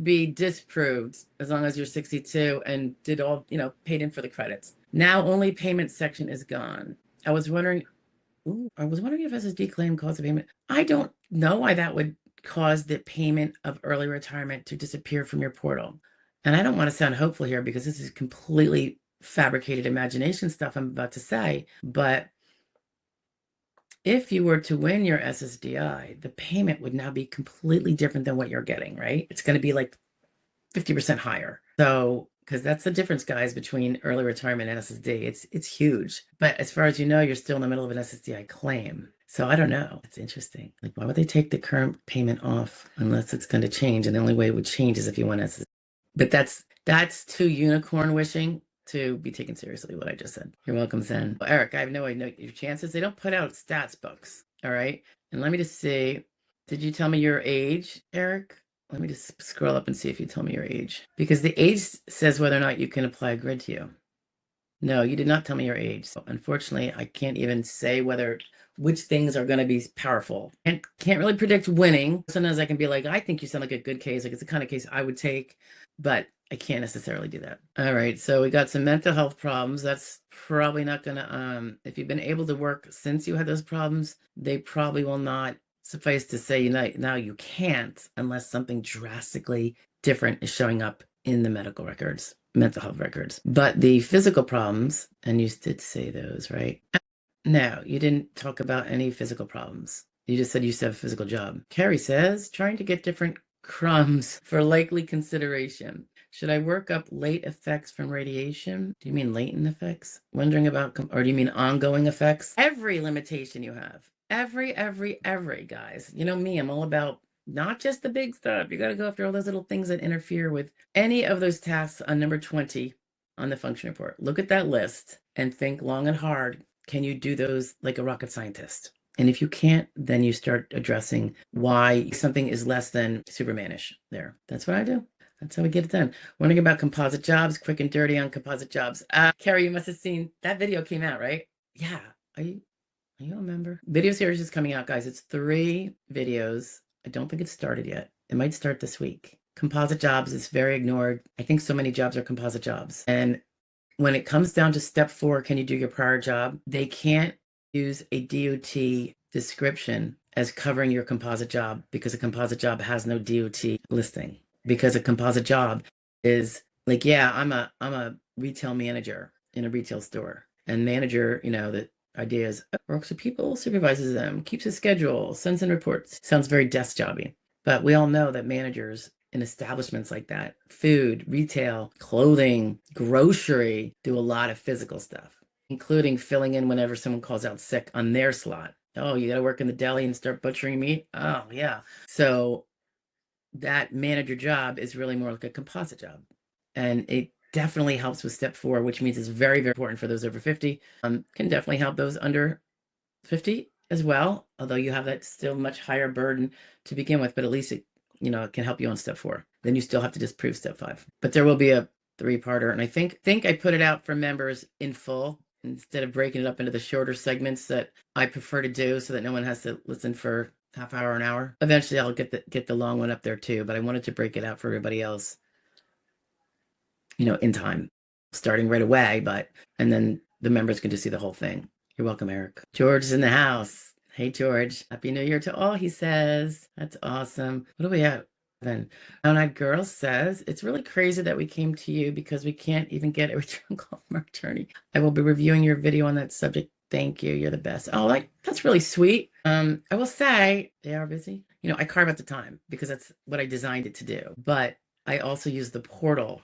be disproved as long as you're 62 and did all, paid in for the credits. Now only payment section is gone. I was wondering if SSD claim caused a payment. I don't know why that would cause the payment of early retirement to disappear from your portal. And I don't want to sound hopeful here because this is completely fabricated imagination stuff I'm about to say. But if you were to win your SSDI, the payment would now be completely different than what you're getting, right? It's going to be like 50% higher. So, because that's the difference, guys, between early retirement and SSD. It's huge. But as far as you know, you're still in the middle of an SSDI claim. So I don't know. It's interesting. Like, why would they take the current payment off unless it's going to change? And the only way it would change is if you want SSD. But that's too unicorn wishing to be taken seriously, what I just said. You're welcome, Zen. Well, Eric, I have no idea your chances. They don't put out stats books. All right. And let me just see. Did you tell me your age, Eric? Let me just scroll up and see if you tell me your age. Because the age says whether or not you can apply a grid to you. No, you did not tell me your age. So unfortunately, I can't even say which things are going to be powerful. And can't really predict winning. Sometimes I can be like, I think you sound like a good case. Like it's the kind of case I would take, but I can't necessarily do that. All right. So we got some mental health problems. That's probably not going to, if you've been able to work since you had those problems, they probably will not suffice to say, now you can't unless something drastically different is showing up in the medical records, mental health records. But the physical problems, and you did say those, right? No, you didn't talk about any physical problems. You just said you used to have a physical job. Carrie says, trying to get different crumbs for likely consideration. Should I work up late effects from radiation? Do you mean latent effects? Wondering about, or do you mean ongoing effects? Every limitation you have. Every, guys. You know me, I'm all about not just the big stuff. You got to go after all those little things that interfere with any of those tasks on number 20 on the function report. Look at that list and think long and hard. Can you do those like a rocket scientist? And if you can't, then you start addressing why something is less than Supermanish there. That's what I do. That's how we get it done. Wondering about composite jobs, quick and dirty on composite jobs. Carrie, you must have seen that video came out, right? Yeah. Are you a member? Video series is coming out, guys. It's 3 videos. I don't think it's started yet. It might start this week. Composite jobs is very ignored. I think so many jobs are composite jobs. And when it comes down to step 4, can you do your prior job? They can't use a DOT description as covering your composite job because a composite job has no DOT listing. Because a composite job is like, yeah, I'm a retail manager in a retail store. And manager, the idea is works with people, supervises them, keeps a schedule, sends in reports. Sounds very desk jobby. But we all know that managers in establishments like that, food, retail, clothing, grocery, do a lot of physical stuff, including filling in whenever someone calls out sick on their slot. Oh, you got to work in the deli and start butchering meat? Oh, yeah. So that manager job is really more like a composite job. And it definitely helps with step 4, which means it's very, very important for those over 50. Can definitely help those under 50 as well, although you have that still much higher burden to begin with, but at least it can help you on step 4. Then you still have to disprove step 5. But there will be a 3-parter, and I think I put it out for members in full instead of breaking it up into the shorter segments that I prefer to do so that no one has to listen for half hour, an hour. Eventually I'll get the long one up there too, but I wanted to break it out for everybody else, in time, starting right away, and then the members can just see the whole thing. You're welcome, Eric. George is in the house. Hey, George. Happy New Year to all, he says. That's awesome. What do we have then? Brown-Eyed Girl says, it's really crazy that we came to you because we can't even get a return call from our attorney. I will be reviewing your video on that subject. Thank you. You're the best. Oh, that's really sweet. I will say they are busy. I carve out the time because that's what I designed it to do. But I also use the portal.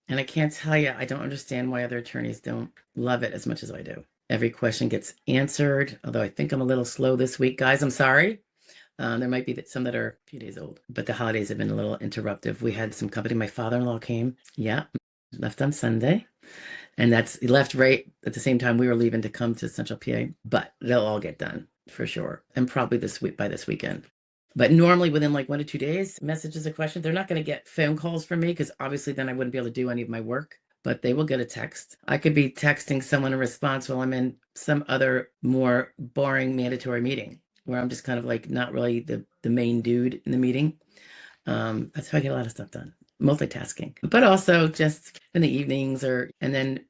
And I can't tell you, I don't understand why other attorneys don't love it as much as I do. Every question gets answered, although I think I'm a little slow this week. Guys, I'm sorry. There might be some that are a few days old, but the holidays have been a little interruptive. We had some company. My father-in-law came. Yeah, left on Sunday. And he left right at the same time we were leaving to come to Central PA. But they'll all get done for sure. And probably by this weekend. But normally within like 1 to 2 days, messages a question. They're not going to get phone calls from me because obviously then I wouldn't be able to do any of my work, but they will get a text. I could be texting someone a response while I'm in some other more boring mandatory meeting where I'm just kind of like not really the main dude in the meeting. That's how I get a lot of stuff done. Multitasking, but also just in the evenings and then,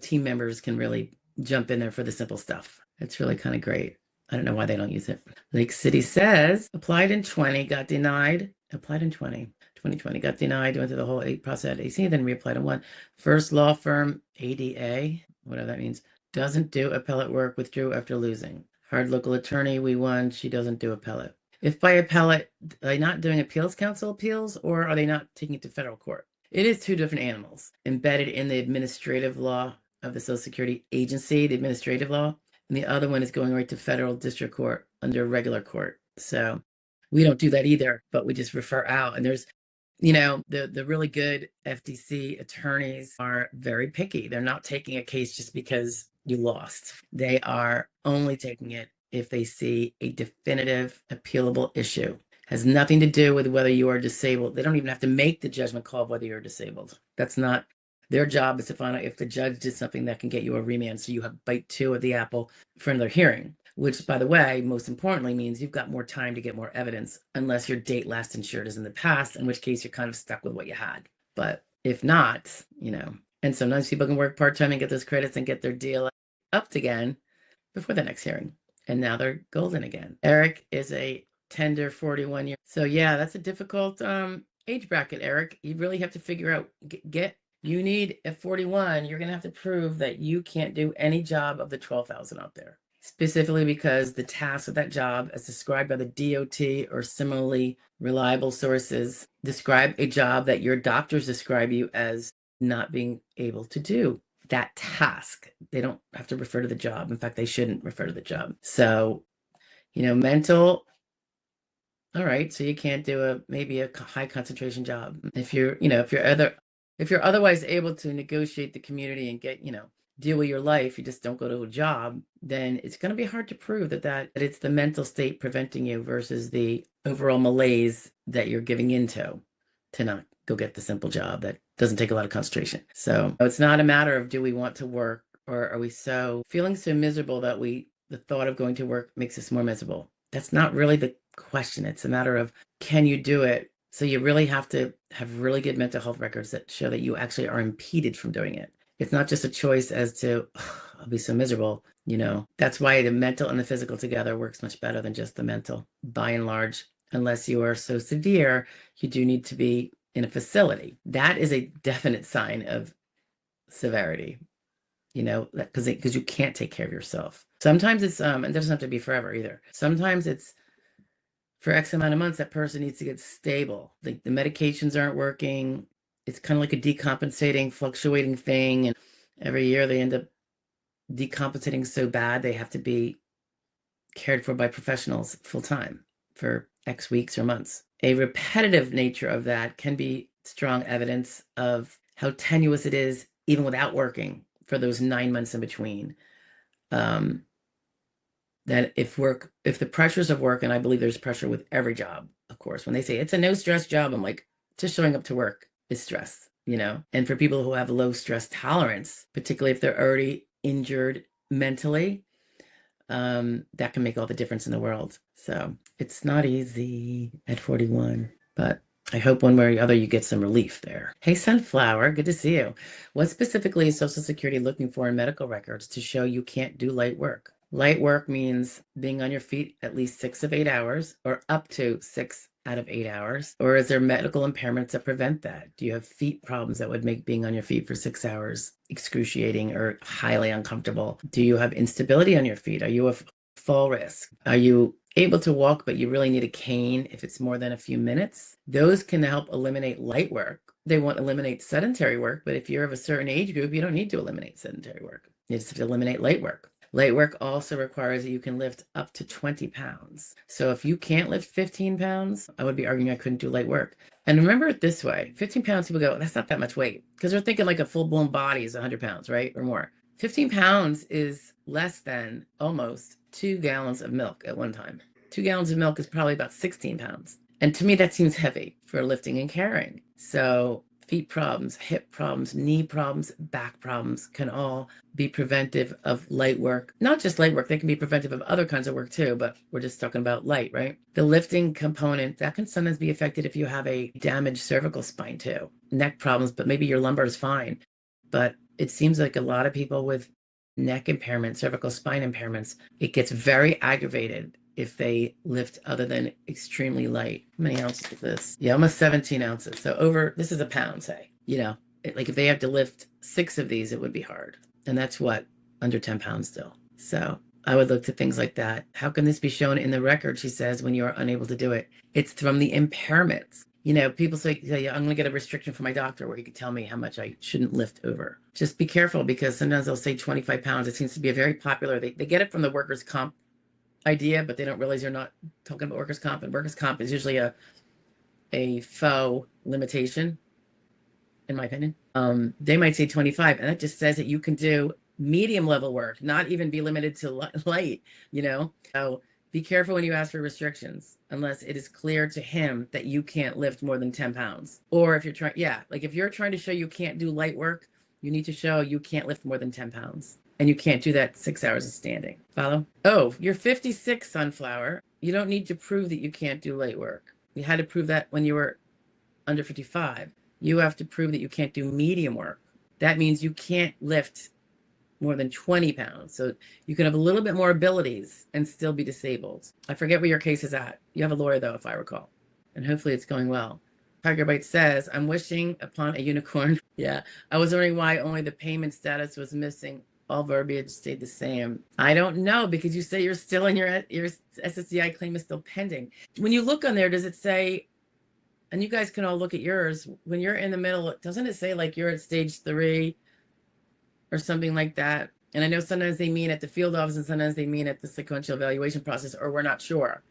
team members can really jump in there for the simple stuff. It's really kind of great. I don't know why they don't use it. Lake City says, applied in 20, got denied. Applied in 2020, got denied, went through the whole process at AC, then reapplied in 1. First law firm, ADA, whatever that means, doesn't do appellate work, withdrew after losing. Hard local attorney, we won, she doesn't do appellate. If by appellate, are they not doing appeals council appeals, or are they not taking it to federal court? It is 2 different animals embedded in the administrative law of the Social Security Agency, the administrative law. And the other one is going right to federal district court under regular court. So we don't do that either, but we just refer out. And there's, the really good FTC attorneys are very picky. They're not taking a case just because you lost. They are only taking it if they see a definitive appealable issue. Has nothing to do with whether you are disabled. They don't even have to make the judgment call of whether you're disabled. That's not their job, is to find out if the judge did something that can get you a remand so you have bite 2 of the apple for another hearing, which, by the way, most importantly means you've got more time to get more evidence unless your date last insured is in the past, in which case you're kind of stuck with what you had. But if not, and sometimes people can work part-time and get those credits and get their deal upped again before the next hearing. And now they're golden again. Eric is a tender 41 year. So yeah, that's a difficult age bracket, Eric. You really have to figure out, you need at 41, you're going to have to prove that you can't do any job of the 12,000 out there, specifically because the tasks of that job, as described by the DOT or similarly reliable sources, describe a job that your doctors describe you as not being able to do. That task, they don't have to refer to the job. In fact, they shouldn't refer to the job. So, mental. All right, so you can't do maybe a high concentration job. If you're otherwise able to negotiate the community and get, deal with your life, you just don't go to a job, then it's going to be hard to prove that it's the mental state preventing you versus the overall malaise that you're giving into to not go get the simple job that doesn't take a lot of concentration. So it's not a matter of do we want to work, or are we feeling so miserable that the thought of going to work makes us more miserable. That's not really the question. It's a matter of, can you do it? So you really have to have really good mental health records that show that you actually are impeded from doing it. It's not just a choice as to, I'll be so miserable. That's why the mental and the physical together works much better than just the mental. By and large, unless you are so severe, you do need to be in a facility. That is a definite sign of severity, because you can't take care of yourself. Sometimes it's, it doesn't have to be forever either. Sometimes it's for X amount of months, that person needs to get stable. Like the medications aren't working. It's kind of like a decompensating, fluctuating thing. And every year they end up decompensating so bad, they have to be cared for by professionals full time for X weeks or months. A repetitive nature of that can be strong evidence of how tenuous it is, even without working, for those 9 months in between. That if the pressures of work, and I believe there's pressure with every job, of course, when they say it's a no stress job, I'm like, just showing up to work is stress, and for people who have low stress tolerance, particularly if they're already injured mentally, that can make all the difference in the world. So it's not easy at 41, but I hope one way or the other you get some relief there. Hey, Sunflower, good to see you. What specifically is Social Security looking for in medical records to show you can't do light work? Light work means being on your feet at least 6 of 8 hours, or up to 6 out of 8 hours. Or is there medical impairments that prevent that? Do you have feet problems that would make being on your feet for 6 hours excruciating or highly uncomfortable? Do you have instability on your feet? Are you a fall risk? Are you able to walk, but you really need a cane if it's more than a few minutes, those can help eliminate light work. They won't eliminate sedentary work, but if you're of a certain age group, you don't need to eliminate sedentary work. You just have to eliminate light work. Light work also requires that you can lift up to 20 pounds. So if you can't lift 15 pounds, I would be arguing I couldn't do light work. And remember it this way, 15 pounds, people go, that's not that much weight, because they're thinking like a full-blown body is 100 pounds, right? Or more. 15 pounds is less than almost 2 gallons of milk at one time. 2 gallons of milk is probably about 16 pounds. And to me, that seems heavy for lifting and carrying. So feet problems, hip problems, knee problems, back problems can all be preventive of light work. Not just light work, they can be preventive of other kinds of work too, but we're just talking about light, right? The lifting component, that can sometimes be affected if you have a damaged cervical spine too. Neck problems, but maybe your lumbar is fine. But it seems like a lot of people with neck impairment, cervical spine impairments, it gets very aggravated if they lift other than extremely light. How many ounces is this? Yeah, almost 17 ounces. So this is a pound, say, like if they have to lift 6 of these, it would be hard. And that's what, under 10 pounds still. So I would look to things like that. How can this be shown in the record, she says, when you are unable to do it? It's from the impairments. People say, yeah, I'm going to get a restriction from my doctor where you can tell me how much I shouldn't lift over. Just be careful, because sometimes they'll say 25 pounds. It seems to be a very popular, they get it from the workers' comp idea, but they don't realize you're not talking about workers' comp. And workers' comp is usually a faux limitation, in my opinion. They might say 25, and that just says that you can do medium level work, not even be limited to light, So be careful when you ask for restrictions, unless it is clear to him that you can't lift more than 10 pounds. Or if you're trying, if you're trying to show you can't do light work, you need to show you can't lift more than 10 pounds. And you can't do that 6 hours of standing. Follow? Oh, you're 56, Sunflower. You don't need to prove that you can't do light work. You had to prove that when you were under 55. You have to prove that you can't do medium work. That means you can't lift more than 20 pounds. So you can have a little bit more abilities and still be disabled. I forget where your case is at. You have a lawyer, though, if I recall. And hopefully it's going well. Tiger Bite says, I'm wishing upon a unicorn. Yeah, I was wondering why only the payment status was missing. All verbiage stayed the same. I don't know, because you say you're still in your SSDI claim is still pending. When you look on there, does it say, and you guys can all look at yours, when you're in the middle, doesn't it say like you're at stage 3 or something like that? And I know sometimes they mean at the field office and sometimes they mean at the sequential evaluation process, or we're not sure.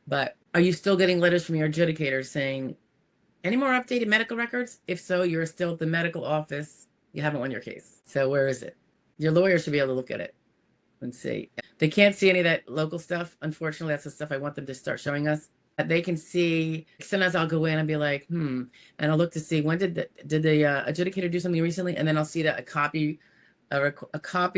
But are you still getting letters from your adjudicators saying, any more updated medical records? If so, you're still at the medical office. You haven't won your case. So where is it? Your lawyer should be able to look at it and see. They can't see any of that local stuff. Unfortunately, that's the stuff I want them to start showing us. They can see, sometimes I'll go in and be like, and I'll look to see, when did the adjudicator do something recently? And then I'll see that a copy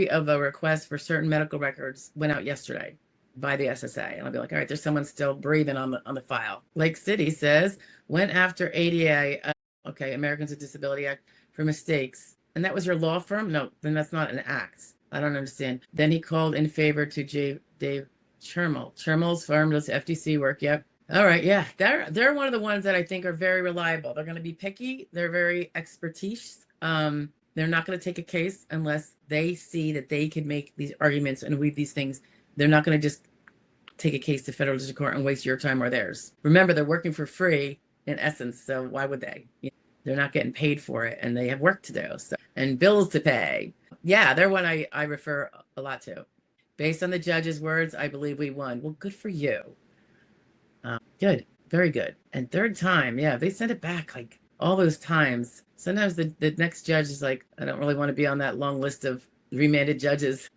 of a request for certain medical records went out yesterday by the SSA. And I'll be like, all right, there's someone still breathing on the file. Lake City says, went after ADA, Americans with Disability Act, for mistakes. And that was your law firm? No, then that's not an act. I don't understand. Then he called in favor to Dave Chermel. Chermel's firm does FTC work. Yep. All right. Yeah. They're one of the ones that I think are very reliable. They're going to be picky. They're very expertise. They're not going to take a case unless they see that they can make these arguments and weave these things. They're not going to just take a case to federal district court and waste your time or theirs. Remember, they're working for free in essence. So why would they? They're not getting paid for it, and they have work to do and bills to pay. Yeah, they're one I refer a lot to. Based on the judge's words, I believe we won. Well, good for you. Good. Very good. And third time, yeah, they sent it back like all those times. Sometimes the next judge is like, I don't really want to be on that long list of remanded judges,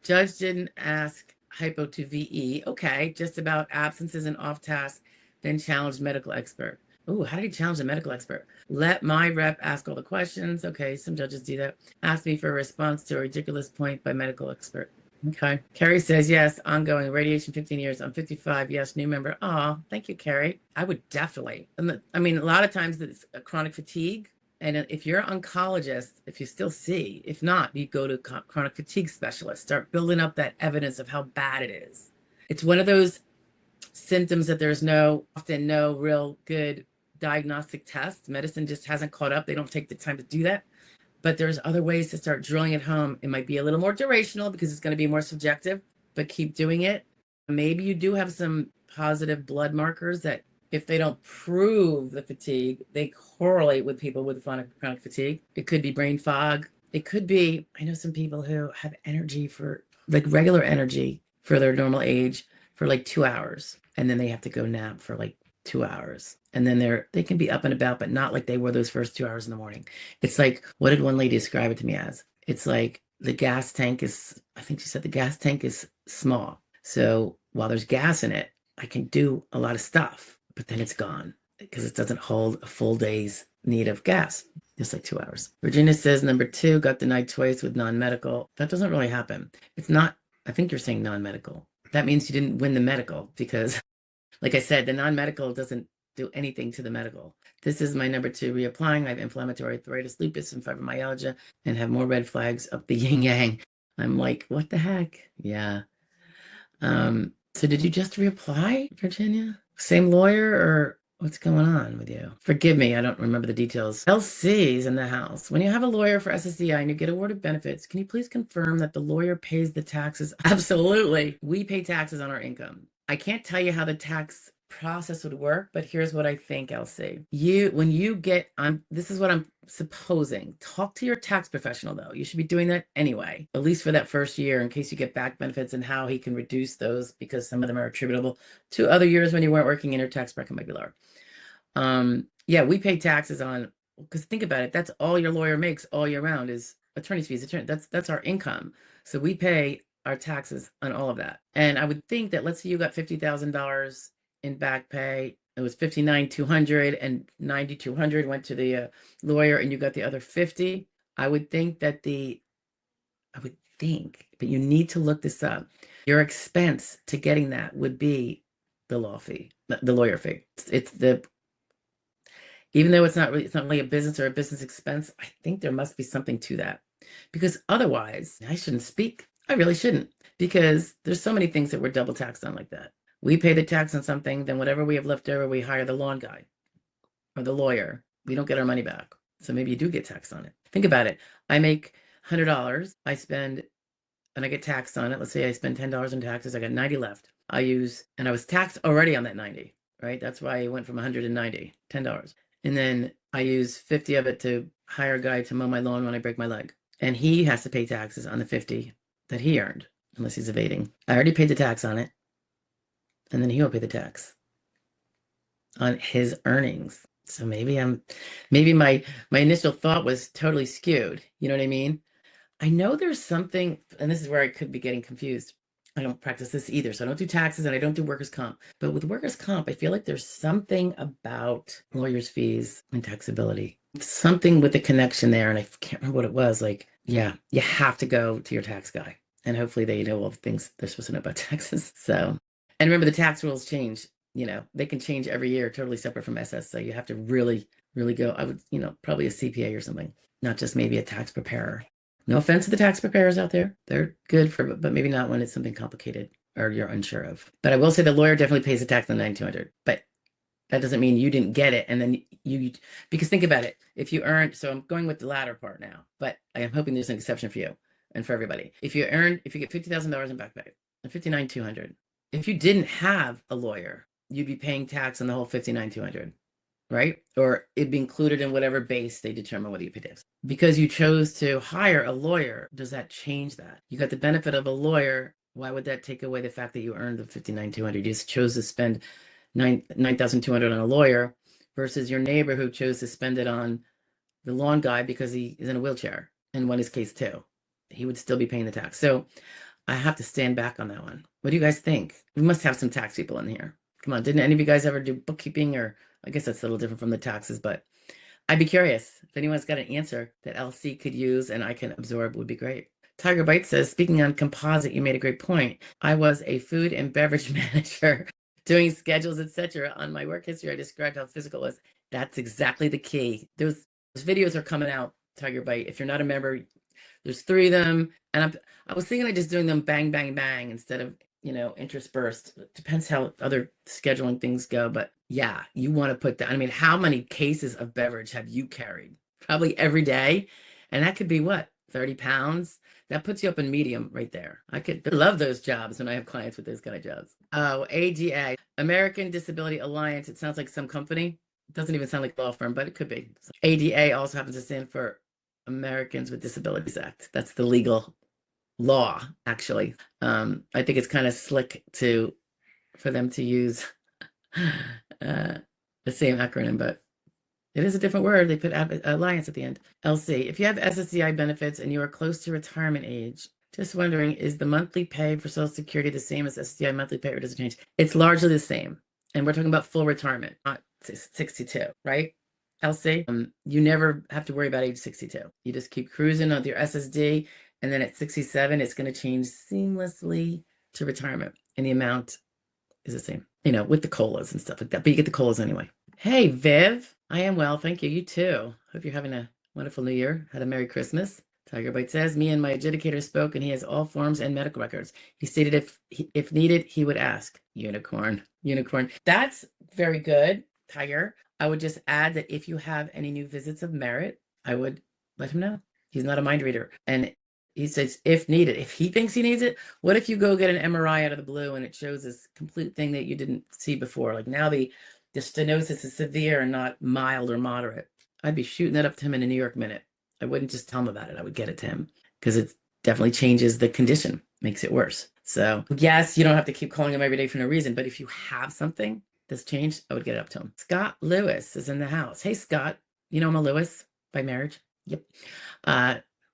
Judge didn't ask hypo to VE. Okay, just about absences and off task, then challenged medical expert. Oh, how did he challenge the medical expert? Let my rep ask all the questions. Okay, some judges do that. Ask me for a response to a ridiculous point by medical expert. Okay. Carrie says, yes, ongoing. Radiation 15 years. I'm 55. Yes, new member. Oh, thank you, Carrie. I would definitely. I mean, a lot of times it's a chronic fatigue. And if you're an oncologist, if you still see, if not, you go to chronic fatigue specialist. Start building up that evidence of how bad it is. It's one of those symptoms that there's often no real good diagnostic tests. Medicine just hasn't caught up. They don't take the time to do that. But there's other ways to start drilling it home. It might be a little more durational because it's going to be more subjective, but keep doing it. Maybe you do have some positive blood markers that if they don't prove the fatigue, they correlate with people with chronic fatigue. It could be brain fog. It could be, I know some people who have energy for like regular energy for their normal age for like 2 hours. And then they have to go nap for like 2 hours. And then they can be up and about, but not like they were those first 2 hours in the morning. It's like, what did one lady describe it to me as? It's like the gas tank is, I think she said the gas tank is small. So while there's gas in it, I can do a lot of stuff, but then it's gone because it doesn't hold a full day's need of gas, just like 2 hours. Virginia says number 2 got denied twice with non-medical. That doesn't really happen. It's not, I think you're saying non-medical. That means you didn't win the medical because, like I said, the non-medical doesn't do anything to the medical. This is my number 2 reapplying. I have inflammatory arthritis, lupus, and fibromyalgia, and have more red flags up the yin yang. I'm like, what the heck? Yeah. So did you just reapply, Virginia? Same lawyer or what's going on with you? Forgive me, I don't remember the details. LC's in the house. When you have a lawyer for SSDI and you get awarded benefits, can you please confirm that the lawyer pays the taxes? Absolutely. We pay taxes on our income. I can't tell you how the tax process would work, but here's what I think, LC. When you get on, this is what I'm supposing. Talk to your tax professional, though. You should be doing that anyway, at least for that first year, in case you get back benefits and how he can reduce those because some of them are attributable to other years when you weren't working and your tax bracket might be lower. Yeah, we pay taxes on, because think about it, that's all your lawyer makes all year round is attorney's fees. That's our income. So we pay our taxes on all of that. And I would think that, let's say you got $50,000 in back pay. It was $59,200 and $9,200 went to the lawyer, and you got the other 50. I would think, but you need to look this up. Your expense to getting that would be the law fee, the lawyer fee. Even though it's not really a business or a business expense, I think there must be something to that, because otherwise I shouldn't speak. I really shouldn't, because there's so many things that we're double taxed on like that. We pay the tax on something, then whatever we have left over, we hire the lawn guy or the lawyer. We don't get our money back. So maybe you do get taxed on it. Think about it. I make $100. I spend, and I get taxed on it. Let's say I spend $10 in taxes. I got 90 left. And I was taxed already on that 90, right? That's why I went from 190, $10. And then I use 50 of it to hire a guy to mow my lawn when I break my leg. And he has to pay taxes on the 50 that he earned, unless he's evading. I already paid the tax on it. And then he'll pay the tax on his earnings. So maybe my initial thought was totally skewed. You know what I mean? I know there's something, and this is where I could be getting confused. I don't practice this either. So I don't do taxes and I don't do workers' comp. But with workers' comp, I feel like there's something about lawyers' fees and taxability. Something with the connection there. And I can't remember what it was. Like, yeah, you have to go to your tax guy. And hopefully they know all the things they're supposed to know about taxes. So, and remember, the tax rules change. They can change every year, totally separate from SS. So you have to really, really go. I would, probably a CPA or something, not just maybe a tax preparer. No offense to the tax preparers out there. They're good but maybe not when it's something complicated or you're unsure of. But I will say the lawyer definitely pays the tax on $9,200. But that doesn't mean you didn't get it. And then because think about it. If you earned, so I'm going with the latter part now, but I am hoping there's an exception for you and for everybody. If you get $50,000 in back pay and $59,200, if you didn't have a lawyer, you'd be paying tax on the whole $59,200. Right? Or it'd be included in whatever base they determine whether you pay tax. Because you chose to hire a lawyer, does that change that? You got the benefit of a lawyer. Why would that take away the fact that you earned the $59,200? You just chose to spend $9,200 on a lawyer versus your neighbor who chose to spend it on the lawn guy because he is in a wheelchair and won his case too. He would still be paying the tax. So I have to stand back on that one. What do you guys think? We must have some tax people in here. Come on, didn't any of you guys ever do bookkeeping? Or I guess that's a little different from the taxes, but I'd be curious. If anyone's got an answer that LC could use and I can absorb, would be great. Tiger Bite says, speaking on composite, you made a great point. I was a food and beverage manager doing schedules, etc. On my work history, I described how physical it was. That's exactly the key. Those videos are coming out, Tiger Bite. If you're not a member, there's 3 of them. And I was thinking of just doing them bang, bang, bang instead of interspersed. Depends how other scheduling things go. But yeah, you want to put that. I mean, how many cases of beverage have you carried? Probably every day. And that could be what? 30 pounds. That puts you up in medium right there. I could love those jobs when I have clients with those kind of jobs. Oh, ADA, American Disability Alliance. It sounds like some company. It doesn't even sound like a law firm, but it could be. ADA also happens to stand for Americans with Disabilities Act. That's the legal law, actually. I think it's kind of slick for them to use the same acronym, but it is a different word. They put alliance at the end. LC. If you have SSDI benefits and you are close to retirement age, just wondering, is the monthly pay for Social Security the same as SSDI monthly pay, or does it change? It's largely the same. And we're talking about full retirement, not 62, right? LC, you never have to worry about age 62. You just keep cruising with your SSD, and then at 67, it's going to change seamlessly to retirement, and the amount is the same, with the colas and stuff like that. But you get the colas anyway. Hey, Viv. I am well, thank you. You too. Hope you're having a wonderful New Year. Had a Merry Christmas. Tiger Bite says, me and my adjudicator spoke, and he has all forms and medical records. He stated if needed, he would ask. Unicorn. That's very good, Tiger. I would just add that if you have any new visits of merit, I would let him know. He's not a mind reader. And he says, if needed, if he thinks he needs it, what if you go get an MRI out of the blue and it shows this complete thing that you didn't see before? Like now the stenosis is severe and not mild or moderate. I'd be shooting that up to him in a New York minute. I wouldn't just tell him about it. I would get it to him because it definitely changes the condition, makes it worse. So yes, you don't have to keep calling him every day for no reason, but if you have something that's changed, I would get it up to him. Scott Lewis is in the house. Hey, Scott. You know I'm a Lewis by marriage? Yep.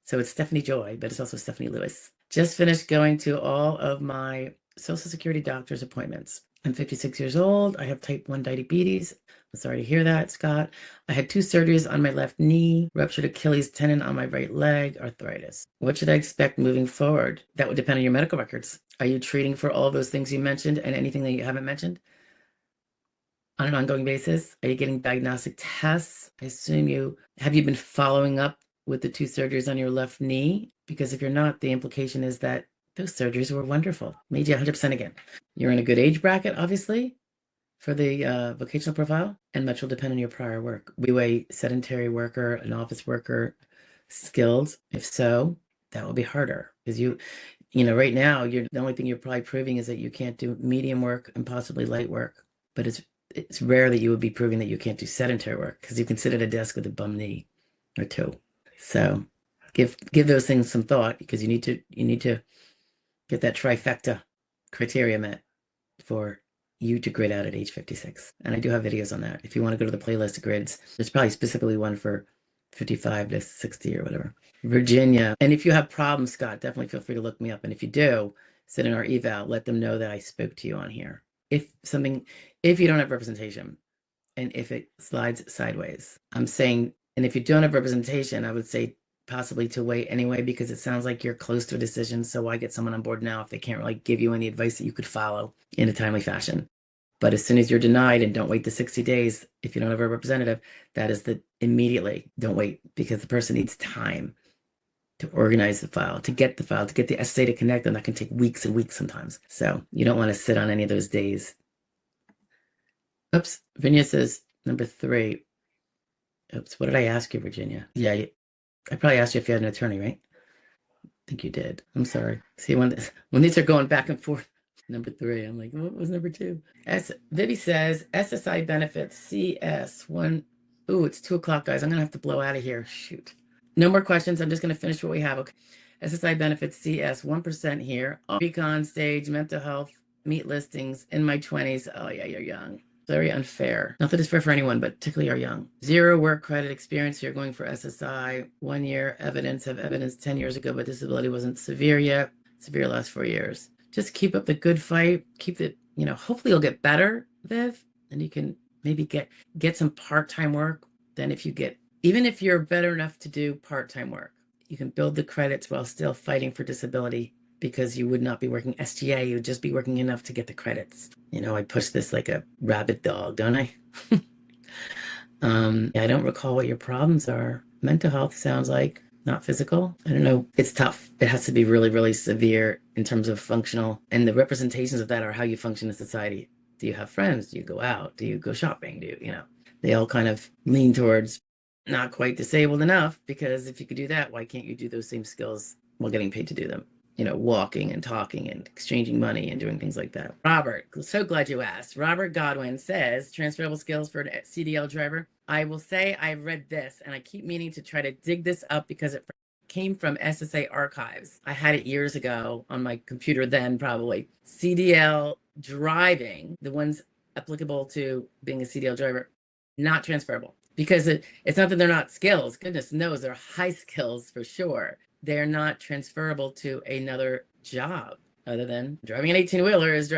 So it's Stephanie Joy, but it's also Stephanie Lewis. Just finished going to all of my Social Security doctor's appointments. I'm 56 years old. I have type 1 diabetes. I'm sorry to hear that, Scott. I had 2 surgeries on my left knee, ruptured Achilles tendon on my right leg, arthritis. What should I expect moving forward? That would depend on your medical records. Are you treating for all those things you mentioned and anything that you haven't mentioned on an ongoing basis? Are you getting diagnostic tests? I assume have you been following up with the 2 surgeries on your left knee? Because if you're not, the implication is that those surgeries were wonderful. Made you 100% again. You're in a good age bracket, obviously, for the vocational profile, and much will depend on your prior work. We weigh sedentary worker, an office worker, skilled. If so, that will be harder because right now, the only thing you're probably proving is that you can't do medium work and possibly light work. But it's rare that you would be proving that you can't do sedentary work because you can sit at a desk with a bum knee or 2. So give those things some thought because you need to get that trifecta criteria met for you to grid out at age 56. And I do have videos on that. If you want to go to the playlist of grids, there's probably specifically one for 55 to 60 or whatever. Virginia. And if you have problems, Scott, definitely feel free to look me up. And if you do, sit in our eval, let them know that I spoke to you on here. If you don't have representation and if it slides sideways, I'm saying, and if you don't have representation, I would say possibly to wait anyway, because it sounds like you're close to a decision. So why get someone on board now if they can't really give you any advice that you could follow in a timely fashion? But as soon as you're denied, and don't wait the 60 days, if you don't have a representative, that is immediately don't wait, because the person needs time to organize the file, to get the SSA to connect, and that can take weeks and weeks sometimes. So you don't want to sit on any of those days. Oops, Virginia says number 3. Oops, what did I ask you, Virginia? Yeah, I probably asked you if you had an attorney, right? I think you did. I'm sorry. See, when these are going back and forth, number 3, I'm like, what was number 2? Vivi says, SSI benefits CS1. Ooh, it's 2 o'clock, guys. I'm going to have to blow out of here. Shoot. No more questions. I'm just going to finish what we have. Okay. SSI benefits CS 1% here. Recon stage, mental health, meet listings in my 20s. Oh, yeah, you're young. Very unfair. Not that it's fair for anyone, but particularly our young. 0 work credit experience. You're going for SSI. 1 year evidence 10 years ago, but disability wasn't severe yet. Severe last 4 years. Just keep up the good fight. Keep it, hopefully you'll get better, Viv, and you can maybe get some part-time work. Then even if you're better enough to do part-time work, you can build the credits while still fighting for disability, because you would not be working SGA. You would just be working enough to get the credits. I push this like a rabid dog, don't I? I don't recall what your problems are. Mental health sounds like, not physical. I don't know. It's tough. It has to be really, really severe in terms of functional. And the representations of that are how you function in society. Do you have friends? Do you go out? Do you go shopping? They all kind of lean towards not quite disabled enough, because if you could do that, why can't you do those same skills while getting paid to do them. Walking and talking and exchanging money and doing things like that. Robert, so glad you asked. Robert Godwin says, transferable skills for a CDL driver. I will say I've read this and I keep meaning to try to dig this up because it came from SSA archives. I had it years ago on my computer then, probably. CDL driving, the ones applicable to being a CDL driver, not transferable. Because it's not that they're not skills. Goodness knows they're high skills for sure. They're not transferable to another job other than driving an 18-wheeler is,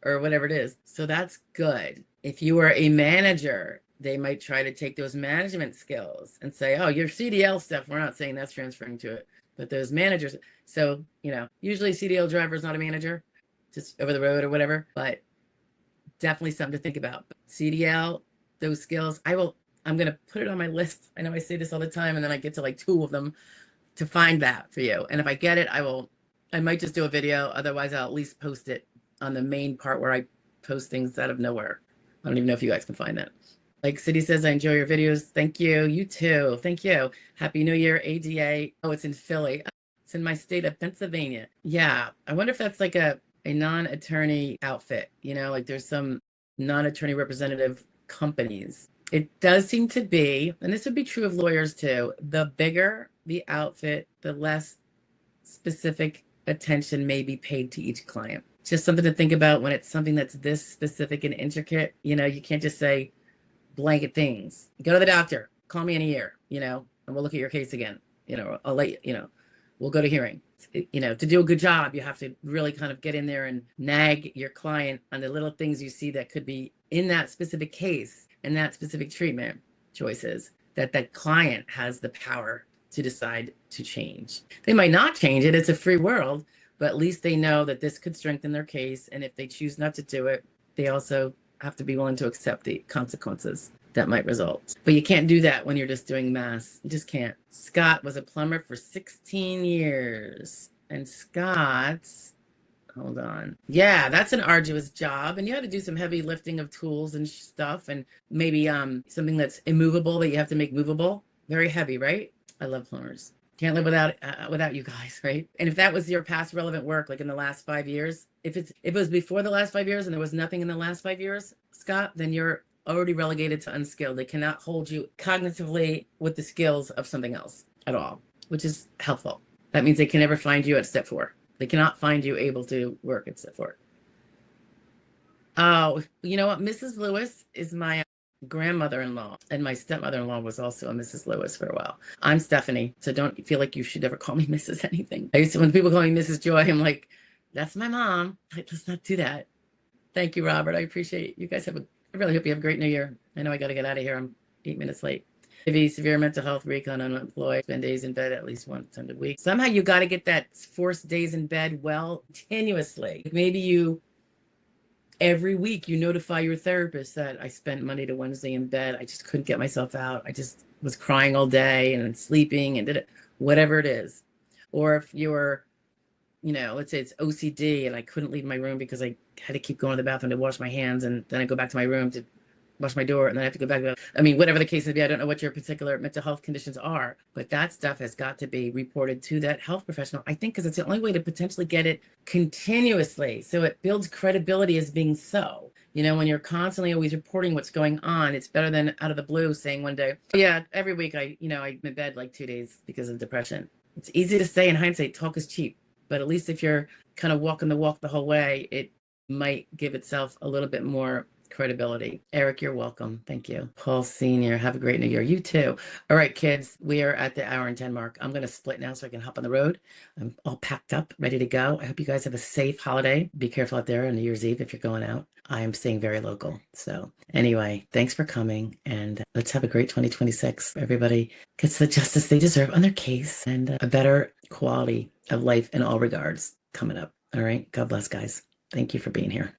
or whatever it is. So that's good. If you are a manager, they might try to take those management skills and say, oh, your CDL stuff, we're not saying that's transferring to it, but those managers. So, usually CDL driver is not a manager, just over the road or whatever, but definitely something to think about. But those skills, I'm going to put it on my list. I know I say this all the time, and then I get to like 2 of them to find that for you. And if I get it, I might just do a video. Otherwise, I'll at least post it on the main part where I post things out of nowhere. I don't even know if you guys can find that. Like City says, I enjoy your videos. Thank you. You too. Thank you. Happy New Year, ADA. Oh, it's in Philly. It's in my state of Pennsylvania. Yeah. I wonder if that's like a non-attorney outfit. Like there's some non-attorney representative companies. It does seem to be, and this would be true of lawyers too, the bigger the outfit, the less specific attention may be paid to each client. Just something to think about when it's something that's this specific and intricate. You can't just say blanket things. Go to the doctor, call me in a year, and we'll look at your case again. I'll let you, we'll go to hearing. To do a good job, you have to really kind of get in there and nag your client on the little things you see that could be in that specific case and that specific treatment choices that client has the power to decide to change. They might not change it. It's a free world, but at least they know that this could strengthen their case. And if they choose not to do it, they also have to be willing to accept the consequences that might result. But you can't do that when you're just doing mass. You just can't. Scott was a plumber for 16 years. And Scott's, hold on. Yeah, that's an arduous job. And you had to do some heavy lifting of tools and stuff. And maybe something that's immovable that you have to make movable. Very heavy, right? I love plumbers. Can't live without you guys, right? And if that was your past relevant work, like in the last 5 years, if it was before the last 5 years and there was nothing in the last 5 years, Scott, then you're already relegated to unskilled. They cannot hold you cognitively with the skills of something else at all, which is helpful. That means they can never find you at step 4. They cannot find you able to work at step 4. Oh, you know what? Mrs. Lewis is my grandmother-in-law, and my stepmother-in-law was also a Mrs. Lewis for a while. I'm Stephanie, so don't feel like you should ever call me Mrs. anything. When people call me Mrs. Joy, I'm like, that's my mom. Let's not do that. Thank you, Robert. I appreciate it. You guys I really hope you have a great New Year. I know I got to get out of here. I'm 8 minutes late. Maybe severe mental health, recon, unemployed, spend days in bed at least 1 time a week. Somehow you got to get that forced days in bed well continuously. Maybe every week you notify your therapist that I spent Monday to Wednesday in bed. I just couldn't get myself out. I just was crying all day and sleeping and did it, whatever it is. Or if you're, let's say it's OCD and I couldn't leave my room because I had to keep going to the bathroom to wash my hands, and then I go back to my room to wash my door, and then I have to go back. Whatever the case may be, I don't know what your particular mental health conditions are, but that stuff has got to be reported to that health professional, I think, because it's the only way to potentially get it continuously. So it builds credibility as being so. When you're constantly always reporting what's going on, it's better than out of the blue saying one day, yeah, every week I'm in bed like 2 days because of depression. It's easy to say in hindsight, talk is cheap, but at least if you're kind of walking the walk the whole way, it might give itself a little bit more credibility. Eric, you're welcome. Thank you. Paul Sr., have a great New Year. You too. All right, kids, we are at the hour and 10 mark. I'm going to split now so I can hop on the road. I'm all packed up, ready to go. I hope you guys have a safe holiday. Be careful out there on New Year's Eve if you're going out. I am staying very local. So anyway, thanks for coming, and let's have a great 2026. Everybody gets the justice they deserve on their case and a better quality of life in all regards coming up. All right. God bless, guys. Thank you for being here.